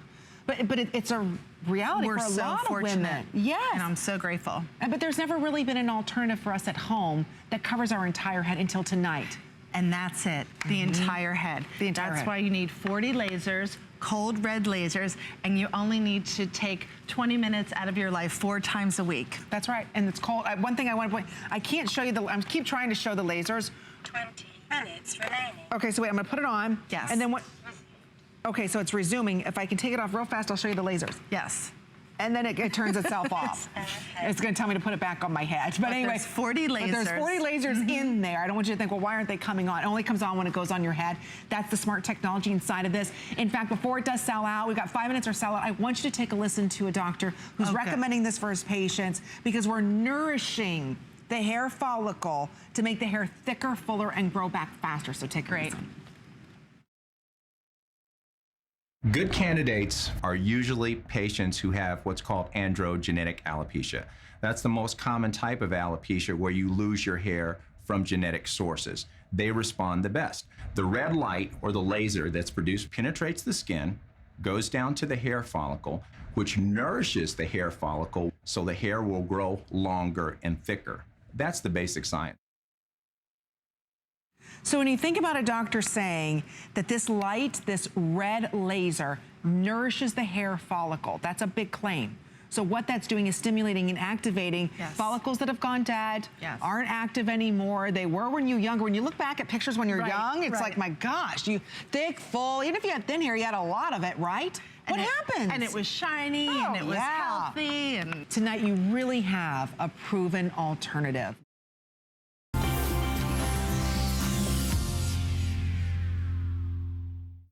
But it's a reality for a lot of women. Yes. And I'm so grateful. But there's never really been an alternative for us at home that covers our entire head until tonight. And that's it, the entire head. The entire That's head. why you need 40 lasers, cold red lasers, and you only need to take 20 minutes out of your life 4 times a week. That's right, and it's cold. One thing I want to point, I can't show you I keep trying to show the lasers. 20 minutes remaining. Okay, so wait, I'm gonna put it on. Yes. And then what? Okay, so it's resuming. If I can take it off real fast, I'll show you the lasers. Yes. And then it turns itself off. It's gonna tell me to put it back on my head. But anyway, there's 40 lasers. There's 40 lasers in there. I don't want you to think, well, why aren't they coming on? It only comes on when it goes on your head. That's the smart technology inside of this. In fact, before it does sell out, we've got 5 minutes or sell out. I want you to take a listen to a doctor who's recommending this for his patients because we're nourishing the hair follicle to make the hair thicker, fuller, and grow back faster. So take a listen. Good candidates are usually patients who have what's called androgenetic alopecia. That's the most common type of alopecia where you lose your hair from genetic sources. They respond the best. The red light or the laser that's produced penetrates the skin, goes down to the hair follicle, which nourishes the hair follicle so the hair will grow longer and thicker. That's the basic science. So when you think about a doctor saying that this light, this red laser, nourishes the hair follicle, that's a big claim. So what that's doing is stimulating and activating follicles that have gone dead, aren't active anymore. They were when you were younger. When you look back at pictures when you're young, it's like, my gosh, you thick, full, even if you had thin hair, you had a lot of it, right? What happens? And it was shiny and it was healthy. And tonight you really have a proven alternative.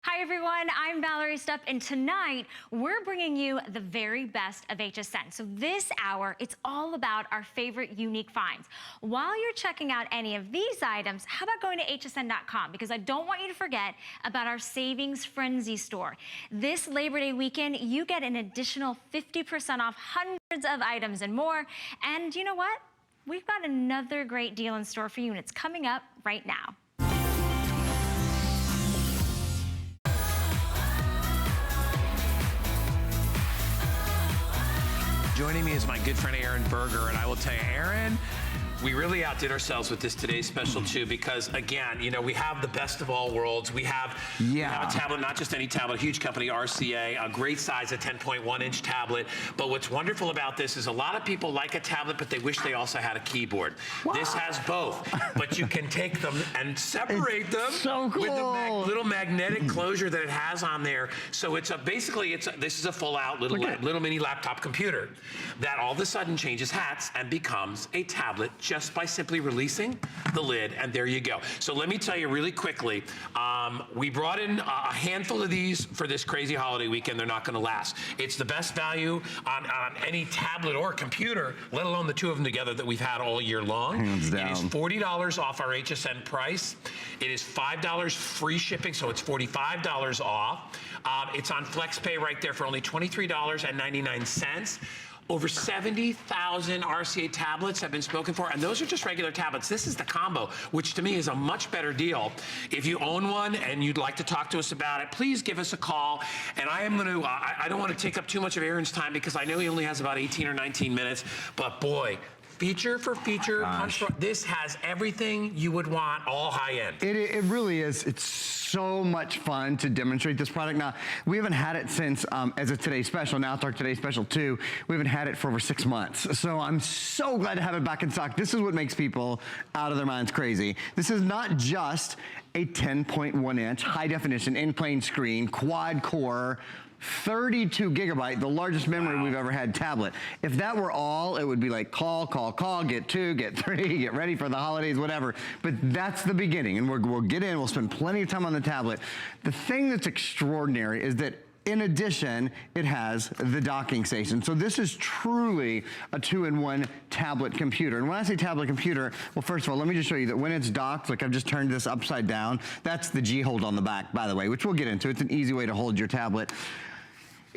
Hi everyone, I'm Valerie Stupp, and tonight we're bringing you the very best of HSN. So this hour, it's all about our favorite unique finds. While you're checking out any of these items, how about going to hsn.com? Because I don't want you to forget about our Savings Frenzy store. This Labor Day weekend, you get an additional 50% off hundreds of items and more. And you know what? We've got another great deal in store for you, and it's coming up right now. Joining me is my good friend Aaron Berger, and I will tell you, Aaron, we really outdid ourselves with this today's special too, because again, you know, we have the best of all worlds. We have a tablet, not just any tablet, a huge company, RCA, a great size, a 10.1-inch tablet. But what's wonderful about this is a lot of people like a tablet, but they wish they also had a keyboard. This has both, but you can take them and separate them with the little magnetic closure that it has on there. So it's this is a full-out little mini laptop computer that all of a sudden changes hats and becomes a tablet just by simply releasing the lid, and there you go. So let me tell you really quickly, we brought in a handful of these for this crazy holiday weekend. They're not gonna last. It's the best value on any tablet or computer, let alone the two of them together, that we've had all year long. Hands down. It is $40 off our HSN price. It is $5 free shipping, so it's $45 off. It's on FlexPay right there for only $23.99. Over 70,000 RCA tablets have been spoken for, and those are just regular tablets. This is the combo, which to me is a much better deal. If you own one and you'd like to talk to us about it, please give us a call. And I am going to, I don't want to take up too much of Aaron's time because I know he only has about 18 or 19 minutes, but boy, feature for feature, this has everything you would want, all high end. It really is. It's so much fun to demonstrate this product. Now, we haven't had it since, as a Today's Special, now it's our Today's Special 2, we haven't had it for over 6 months. So I'm so glad to have it back in stock. This is what makes people out of their minds crazy. This is not just a 10.1-inch high definition in plane screen, quad core, 32 gigabyte, the largest memory we've ever had tablet. If that were all, it would be like call, get 2, get 3, get ready for the holidays, whatever. But that's the beginning, and we'll get in, we'll spend plenty of time on the tablet. The thing that's extraordinary is that in addition, it has the docking station. So this is truly a 2-in-1 tablet computer. And when I say tablet computer, well, first of all, let me just show you that when it's docked, like I've just turned this upside down, that's the G-hold on the back, by the way, which we'll get into. It's an easy way to hold your tablet.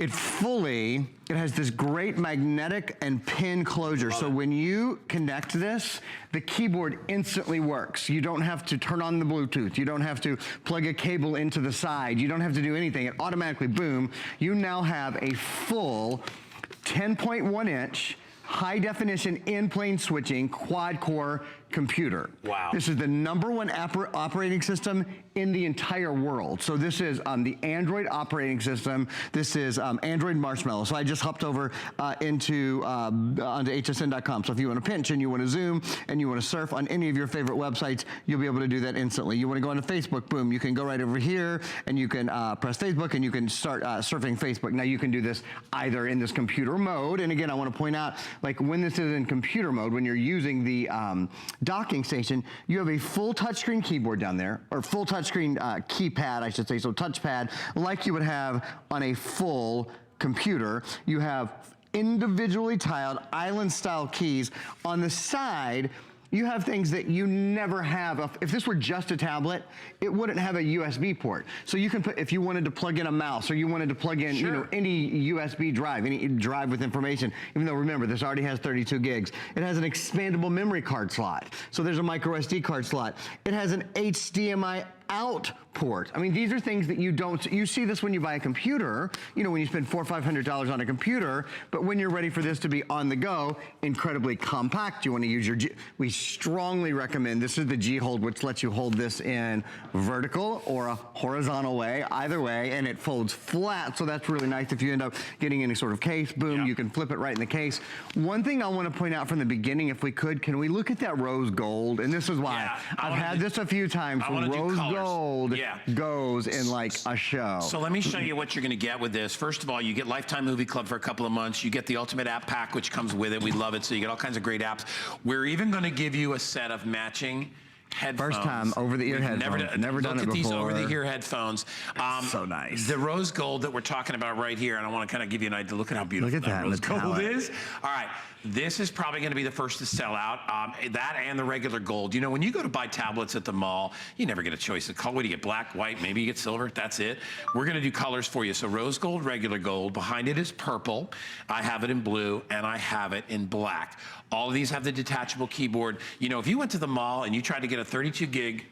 It has this great magnetic and pin closure. So when you connect this, the keyboard instantly works. You don't have to turn on the Bluetooth. You don't have to plug a cable into the side. You don't have to do anything. It automatically, boom, you now have a full 10.1 inch high definition in-plane switching quad-core computer. Wow. This is the #1 operating system in the entire world. So this is the Android operating system. This is Android Marshmallow. So I just hopped over onto hsn.com. So if you want to pinch and you want to zoom and you want to surf on any of your favorite websites, you'll be able to do that instantly. You want to go onto Facebook, boom, you can go right over here and you can press Facebook and you can start surfing Facebook. Now you can do this either in this computer mode, and again, I want to point out, like when this is in computer mode, when you're using the docking station, you have a full touchscreen keyboard down there, or full touchscreen keypad, I should say, so touchpad, like you would have on a full computer. You have individually tiled island-style keys. On the side, you have things that you never have. If this were just a tablet, it wouldn't have a USB port. So you can put, if you wanted to plug in a mouse or you wanted to plug in, you know, any USB drive, any drive with information, even though remember, this already has 32 gigs. It has an expandable memory card slot. So there's a micro SD card slot. It has an HDMI out port. I mean, these are things that you see this when you buy a computer, you know, when you spend $400 or $500 on a computer, but when you're ready for this to be on the go, incredibly compact, you want to use your we strongly recommend, this is the G-Hold, which lets you hold this in vertical or a horizontal way, either way, and it folds flat, so that's really nice if you end up getting any sort of case, boom, you can flip it right in the case. One thing I want to point out from the beginning, if we could, can we look at that rose gold? And this is why I've had this a few times, rose gold goes in like a show. So let me show you what you're going to get with this. First of all, you get Lifetime Movie Club for a couple of months. You get the Ultimate App Pack, which comes with it. We love it. So you get all kinds of great apps. We're even going to give you a set of matching headphones. First time over-the-ear headphones. Never done it before. Look at these over-the-ear headphones. So nice. The rose gold that we're talking about right here, and I want to kind of give you an idea. Look at how beautiful that rose gold is. All right. This is probably going to be the first to sell out. That and the regular gold. You know, when you go to buy tablets at the mall, you never get a choice of color. What do you get? Black, white, maybe you get silver. That's it. We're going to do colors for you. So rose gold, regular gold. Behind it is purple. I have it in blue, and I have it in black. All of these have the detachable keyboard. You know, if you went to the mall and you tried to get a 32 gig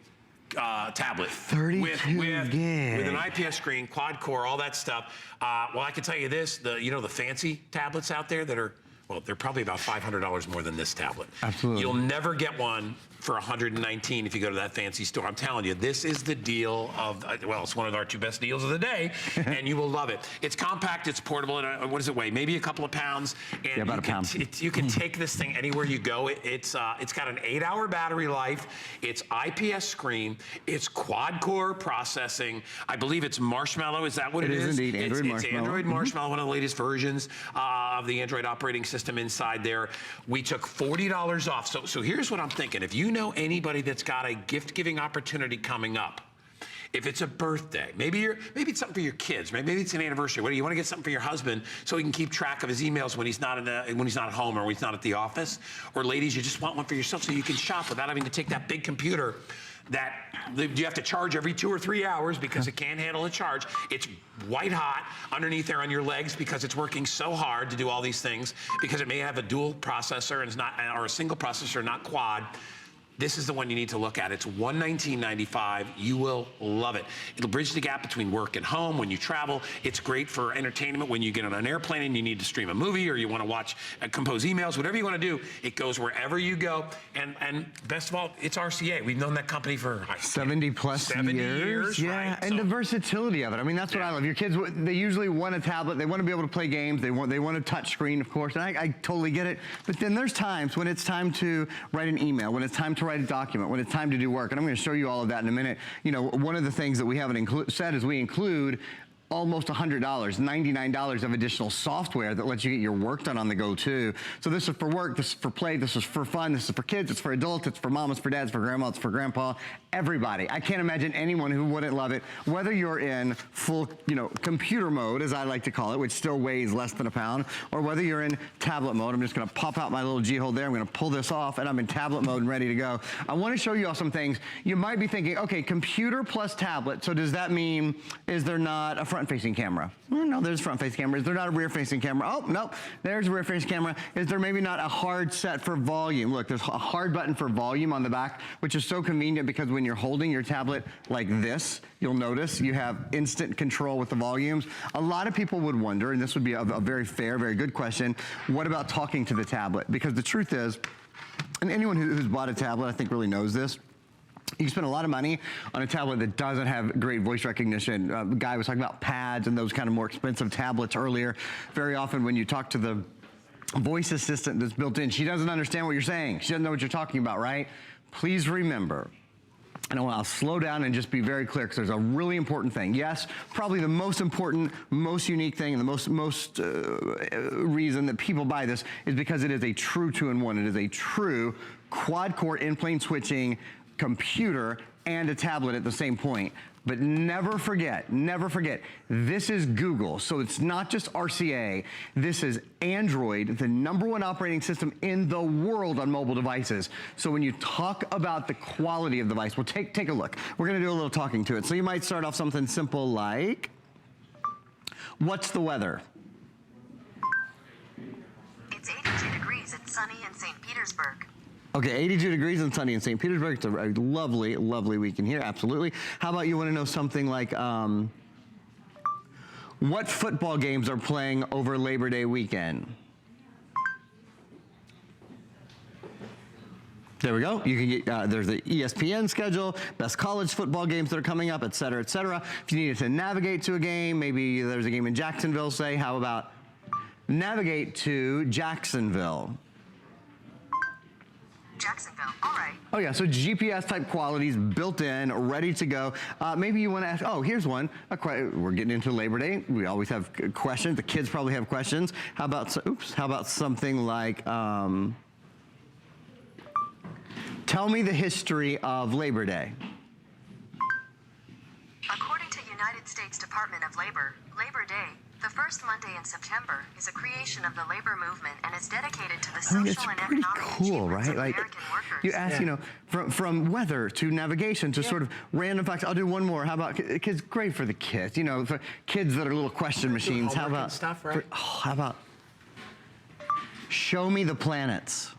tablet with an IPS screen, quad core, all that stuff. Well, I can tell you this: you know the fancy tablets out there that are, well, they're probably about $500 more than this tablet. Absolutely. You'll never get one for $119 if you go to that fancy store. I'm telling you, this is the deal of, well, it's one of our 2 best deals of the day, and you will love it. It's compact, it's portable, and what does it weigh? Maybe a couple of pounds. And about a pound. You can take this thing anywhere you go. It's got an 8-hour battery life. It's IPS screen. It's quad-core processing. I believe it's Marshmallow. Is that what it is? It is indeed, Android Marshmallow. It's Android Marshmallow, one of the latest versions of the Android operating system inside there. We took $40 off. So here's what I'm thinking. If you know anybody that's got a gift-giving opportunity coming up, if it's a birthday, maybe it's something for your kids, maybe it's an anniversary. What do you want to get something for your husband so he can keep track of his emails when he's not at home or when he's not at the office? Or ladies, you just want one for yourself so you can shop without having to take that big computer that you have to charge every 2 or 3 hours because it can't handle a charge. It's white hot underneath there on your legs because it's working so hard to do all these things because it may have a dual processor and it's not, or a single processor, not quad. This is the one you need to look at. It's $119.95. You will love it. It'll bridge the gap between work and home when you travel. It's great for entertainment when you get on an airplane and you need to stream a movie or you want to watch and compose emails, whatever you want to do. It goes wherever you go. And best of all, it's RCA. We've known that company for 70 years. Yeah, right? and the versatility of it. I mean, that's what I love. Your kids, they usually want a tablet. They want to be able to play games. They want a touch screen, of course, and I totally get it. But then there's times when it's time to write an email, when it's time to write a document, when it's time to do work, and I'm going to show you all of that in a minute. You know, one of the things that we haven't said is we include almost $100, $99 of additional software that lets you get your work done on the go too. So this is for work, this is for play, this is for fun, this is for kids, it's for adults, it's for mamas, for dads, for grandma, it's for grandpa, everybody. I can't imagine anyone who wouldn't love it, whether you're in full, computer mode, as I like to call it, which still weighs less than a pound, or whether you're in tablet mode. I'm just gonna pop out my little G-hole there, I'm gonna pull this off, and I'm in tablet mode and ready to go. I wanna show you all some things. You might be thinking, okay, computer plus tablet, so does that mean, is there not a front-facing camera? Well, no, there's front-facing camera. Is there not a rear-facing camera? Oh, no, there's a rear-facing camera. Is there maybe not a hard set for volume? Look, there's a hard button for volume on the back, which is so convenient because when you're holding your tablet like this, you'll notice you have instant control with the volumes. A lot of people would wonder, and this would be a very fair, very good question, what about talking to the tablet? Because the truth is, and anyone who's bought a tablet, I think, really knows this, you can spend a lot of money on a tablet that doesn't have great voice recognition. The guy was talking about pads and those kind of more expensive tablets earlier. Very often when you talk to the voice assistant that's built in, she doesn't understand what you're saying. She doesn't know what you're talking about, right? Please remember, and I'll slow down and just be very clear because there's a really important thing. Yes, probably the most important, most unique thing and the most reason that people buy this is because it is a true 2-in-1. It is a true quad-core in-plane switching computer and a tablet at the same point. But never forget, this is Google, so it's not just RCA. This is Android, the #1 operating system in the world on mobile devices. So when you talk about the quality of the device, well, take a look. We're gonna do a little talking to it. So you might start off something simple like, what's the weather? It's 82 degrees and sunny in St. Petersburg. Okay, 82 degrees and sunny in St. Petersburg. It's a lovely, lovely weekend here, absolutely. How about you want to know something like, what football games are playing over Labor Day weekend? There we go. You can get, there's the ESPN schedule, best college football games that are coming up, et cetera, et cetera. If you needed to navigate to a game, maybe there's a game in Jacksonville, say, how about navigate to Jacksonville? Jacksonville, all right. Oh yeah, so GPS type qualities built in, ready to go. Maybe you want to ask, oh, here's one. We're getting into Labor Day. We always have questions. The kids probably have questions. How about something like, tell me the history of Labor Day. According to United States Department of Labor, Labor Day, the first Monday in September, is a creation of the labor movement and is dedicated to the social and economic cool, right? of Like American workers. you ask, from weather to navigation to sort of random facts. I'll do one more. How about kids? Great for the kids. For kids that are little question machines. How about stuff, right? how about show me the planets?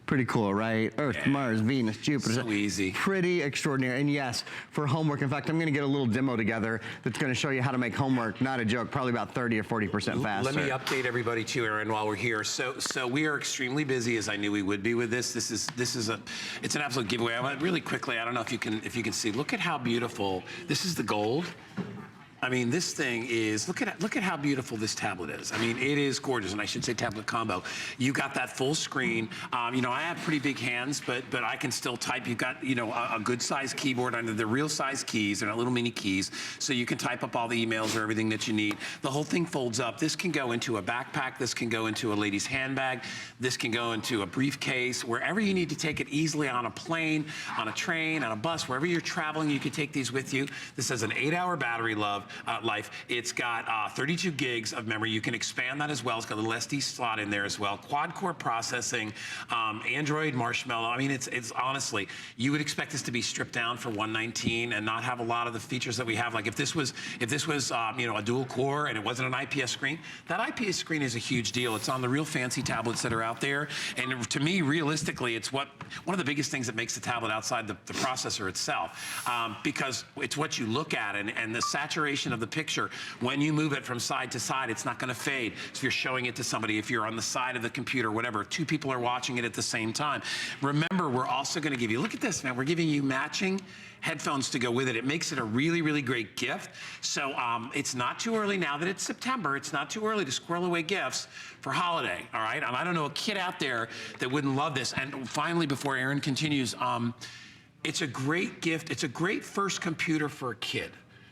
Pretty cool, right? Earth, Mars, Venus, Jupiter. So easy. Pretty extraordinary. And yes, for homework, in fact, I'm going to get a little demo together that's going to show you how to make homework, not a joke, probably about 30 or 40% faster. Let me update everybody too, Aaron, while we're here. So we are extremely busy, as I knew we would be with this. It's an absolute giveaway. I want really quickly, I don't know if you can see. Look at how beautiful. This is the gold. I mean, this thing is, look at how beautiful this tablet is. I mean, it is gorgeous, and I should say tablet combo. You got that full screen. I have pretty big hands, but I can still type. You've got, a good size keyboard under the real size keys. They're not little mini keys, so you can type up all the emails or everything that you need. The whole thing folds up. This can go into a backpack. This can go into a lady's handbag. This can go into a briefcase. Wherever you need to take it easily, on a plane, on a train, on a bus, wherever you're traveling, you can take these with you. This has an 8-hour battery life. It's got 32 gigs of memory. You can expand that as well. It's got a little SD slot in there as well. Quad-core processing, Android Marshmallow. I mean, it's honestly, you would expect this to be stripped down for $119 and not have a lot of the features that we have. Like if this was a dual core and it wasn't an IPS screen, that IPS screen is a huge deal. It's on the real fancy tablets that are out there. And to me, realistically, it's one of the biggest things that makes the tablet outside the processor itself, because it's what you look at and the saturation of the picture. When you move it from side to side, it's not going to fade. So if you're showing it to somebody, if you're on the side of the computer, whatever, 2 people are watching it at the same time. Remember, we're also going to give you, look at this, man, we're giving you matching headphones to go with it. It makes it a really, really great gift. So it's not too early now that it's September. It's not too early to squirrel away gifts for holiday, all right? And I don't know a kid out there that wouldn't love this. And finally, before Aaron continues, It's a great gift. It's a great first computer for a kid,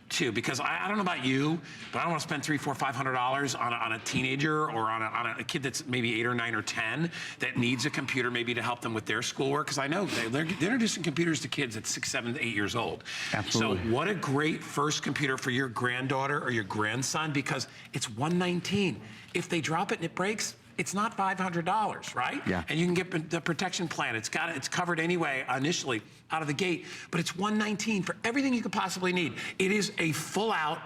too, because I don't know about you, but I don't want to spend $300, $400, $500 on a teenager or on a kid that's maybe 8 or 9 or 10 that needs a computer maybe to help them with their schoolwork, because I know they're introducing computers to kids at 6, 7, 8 years old. Absolutely. So what a great first computer for your granddaughter or your grandson, because it's $119. If they drop it and it breaks, it's not $500, right? Yeah. And you can get the protection plan. It's covered anyway initially out of the gate, but it's $119 for everything you could possibly need. It is a full-out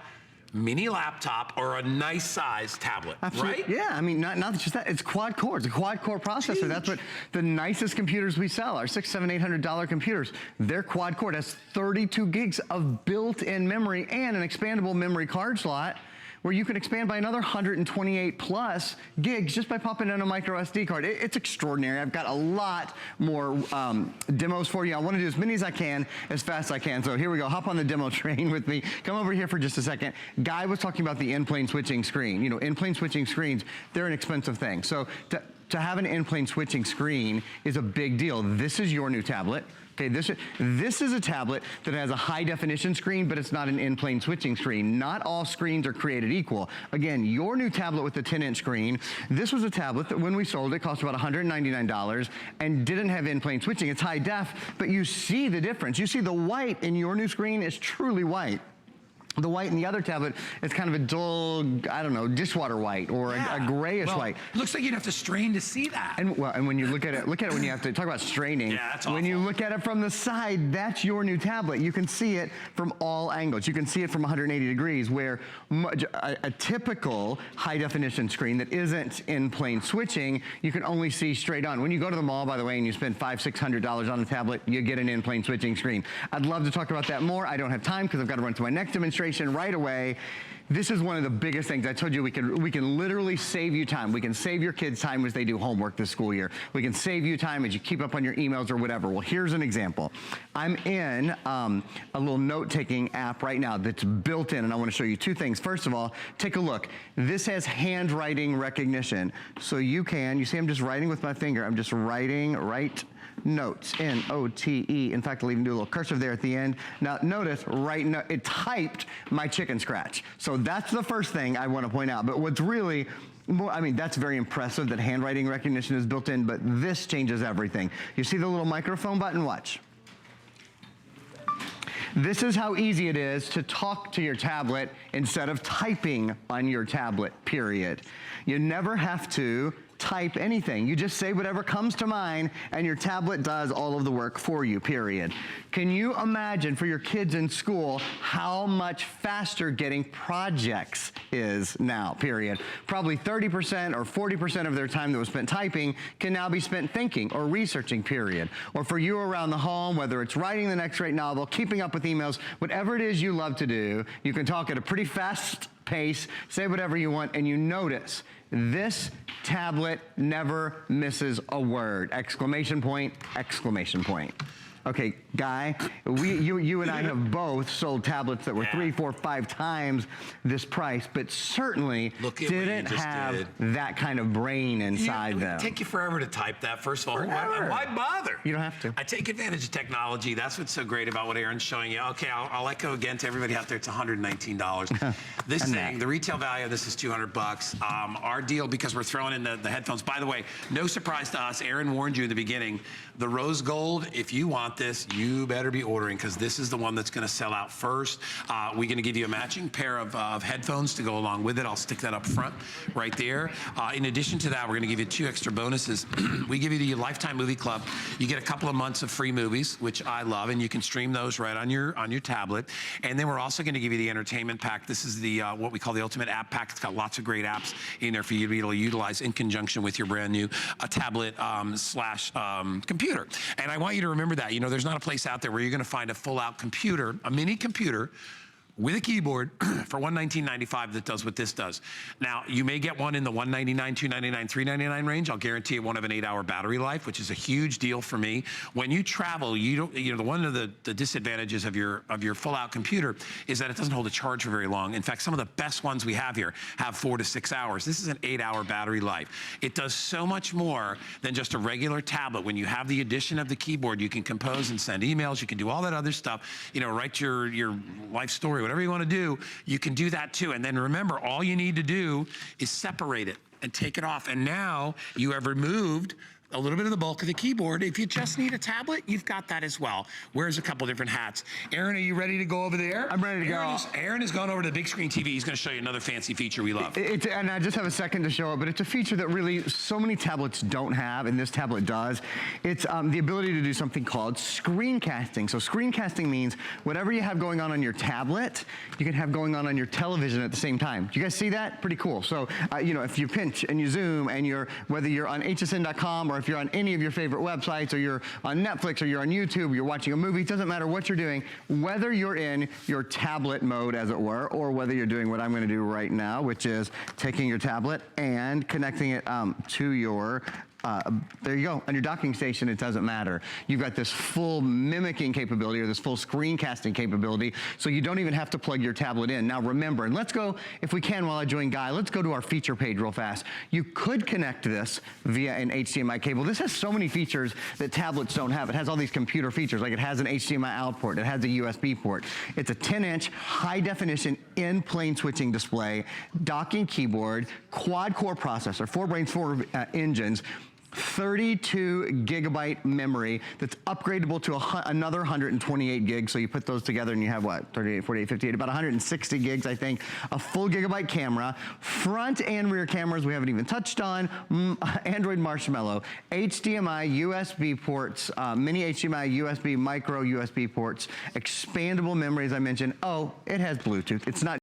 mini laptop or a nice size tablet, Absolutely. right? Yeah, I mean, not just that, it's quad core. It's a quad core processor. Huge. That's what the nicest computers we sell, our $600, $700, $800 computers, they're quad core. It has 32 gigs of built-in memory and an expandable memory card slot, where you can expand by another 128 plus gigs just by popping in a micro SD card. It's extraordinary. I've got a lot more demos for you. I want to do as many as I can, as fast as I can. So here we go. Hop on the demo train with me. Come over here for just a second. Guy was talking about the in-plane switching screen. You know, in-plane switching screens, they're an expensive thing. So to have an in-plane switching screen is a big deal. This is your new tablet. Okay, this is a tablet that has a high definition screen, but it's not an in-plane switching screen. Not all screens are created equal. Again, your new tablet with the 10-inch screen, this was a tablet that when we sold it cost about $199 and didn't have in-plane switching. It's high def, but you see the difference. You see the white in your new screen is truly white. The white in the other tablet is kind of a dull, I don't know, dishwater white or a grayish white. Looks like you'd have to strain to see that. And when you look at it when you have to talk about straining. Yeah, that's when awful. you look at it from the side, that's your new tablet. You can see it from all angles. You can see it from 180 degrees, where a typical high definition screen that isn't in plane switching, you can only see straight on. When you go to the mall, by the way, and you spend $500, $600 on a tablet, you get an in plane switching screen. I'd love to talk about that more. I don't have time because I've got to run to my next demonstration right away. This is one of the biggest things. I told you we can literally save you time. We can save your kids time as they do homework this school year. We can save you time as you keep up on your emails or whatever. Well, here's an example. I'm in a little note-taking app right now that's built in, and I want to show you two things. First of all, take a look. This has handwriting recognition. So you see I'm just writing with my finger. I'm just writing notes, N-O-T-E. In fact, I'll even do a little cursive there at the end. Now, notice, it typed my chicken scratch. So that's the first thing I want to point out. But what's really more, I mean, that's very impressive that handwriting recognition is built in, but this changes everything. You see the little microphone button? Watch. This is how easy it is to talk to your tablet instead of typing on your tablet, period. You never have to type anything. You just say whatever comes to mind and your tablet does all of the work for you, period. Can you imagine for your kids in school how much faster getting projects is now, period? Probably 30% or 40% of their time that was spent typing can now be spent thinking or researching, period. Or for you around the home, whether it's writing the next great novel, keeping up with emails, whatever it is you love to do, you can talk at a pretty fast pace, say whatever you want, and you notice this tablet never misses a word. Exclamation point, exclamation point. Okay, Guy, you and I have both sold tablets that were 3, 4, 5 times this price, but certainly didn't have that kind of brain inside them. It would take you forever to type that, first of all. Why bother? You don't have to. I take advantage of technology. That's what's so great about what Aaron's showing you. Okay, I'll echo again to everybody out there. It's $119. This thing, the retail value of this is $200. Our deal, because we're throwing in the headphones. By the way, no surprise to us. Aaron warned you in the beginning. The rose gold, if you want this, you better be ordering, because this is the one that's going to sell out first. We're going to give you a matching pair of headphones to go along with it. I'll stick that up front right there. In addition to that, we're going to give you 2 extra bonuses. We give you the Lifetime Movie Club. You get a couple of months of free movies, which I love, and you can stream those right on your tablet. And then we're also going to give you the entertainment pack. This is the what we call the Ultimate App Pack. It's got lots of great apps in there for you to be able to utilize in conjunction with your brand new tablet slash computer. And I want you to remember that. You know, there's not a place out there where you're going to find a full-out computer, a mini computer, with a keyboard for $119.95 that does what this does. Now, you may get one in the $199, $299, $399 range. I'll guarantee it won't have an 8-hour battery life, which is a huge deal for me. When you travel, one of the disadvantages of your full-out computer is that it doesn't hold a charge for very long. In fact, some of the best ones we have here have 4 to 6 hours. This is an 8-hour battery life. It does so much more than just a regular tablet. When you have the addition of the keyboard, you can compose and send emails. You can do all that other stuff. Write your life story, whatever you want to do, you can do that too. And then remember, all you need to do is separate it and take it off. And now you have removed a little bit of the bulk of the keyboard. If you just need a tablet, you've got that as well. Wears a couple different hats. Aaron, are you ready to go over there? I'm ready to go. Aaron has gone over to the big screen TV. He's going to show you another fancy feature we love. And I just have a second to show it, but it's a feature that really so many tablets don't have, and this tablet does. It's the ability to do something called screencasting. So screencasting means whatever you have going on your tablet, you can have going on your television at the same time. Do you guys see that? Pretty cool. So, if you pinch and you zoom and whether you're on hsn.com or if you're on any of your favorite websites, or you're on Netflix, or you're on YouTube, or you're watching a movie, it doesn't matter what you're doing, whether you're in your tablet mode, as it were, or whether you're doing what I'm going to do right now, which is taking your tablet and connecting it to your there you go. On your docking station, it doesn't matter. You've got this full mimicking capability, or this full screencasting capability, so you don't even have to plug your tablet in. Now remember, and let's go, if we can while I join Guy, let's go to our feature page real fast. You could connect this via an HDMI cable. This has so many features that tablets don't have. It has all these computer features, like it has an HDMI out port, it has a USB port. It's a 10-inch high-definition in-plane switching display, docking keyboard, quad-core processor, 4 brains, 4 engines, 32 gigabyte memory that's upgradable to another 128 gigs. So you put those together and you have what? 38, 48, 58, about 160 gigs, I think. A full gigabyte camera, front and rear cameras we haven't even touched on, Android Marshmallow, HDMI, USB ports, mini HDMI, USB, micro USB ports, expandable memory, as I mentioned. Oh, it has Bluetooth. It's not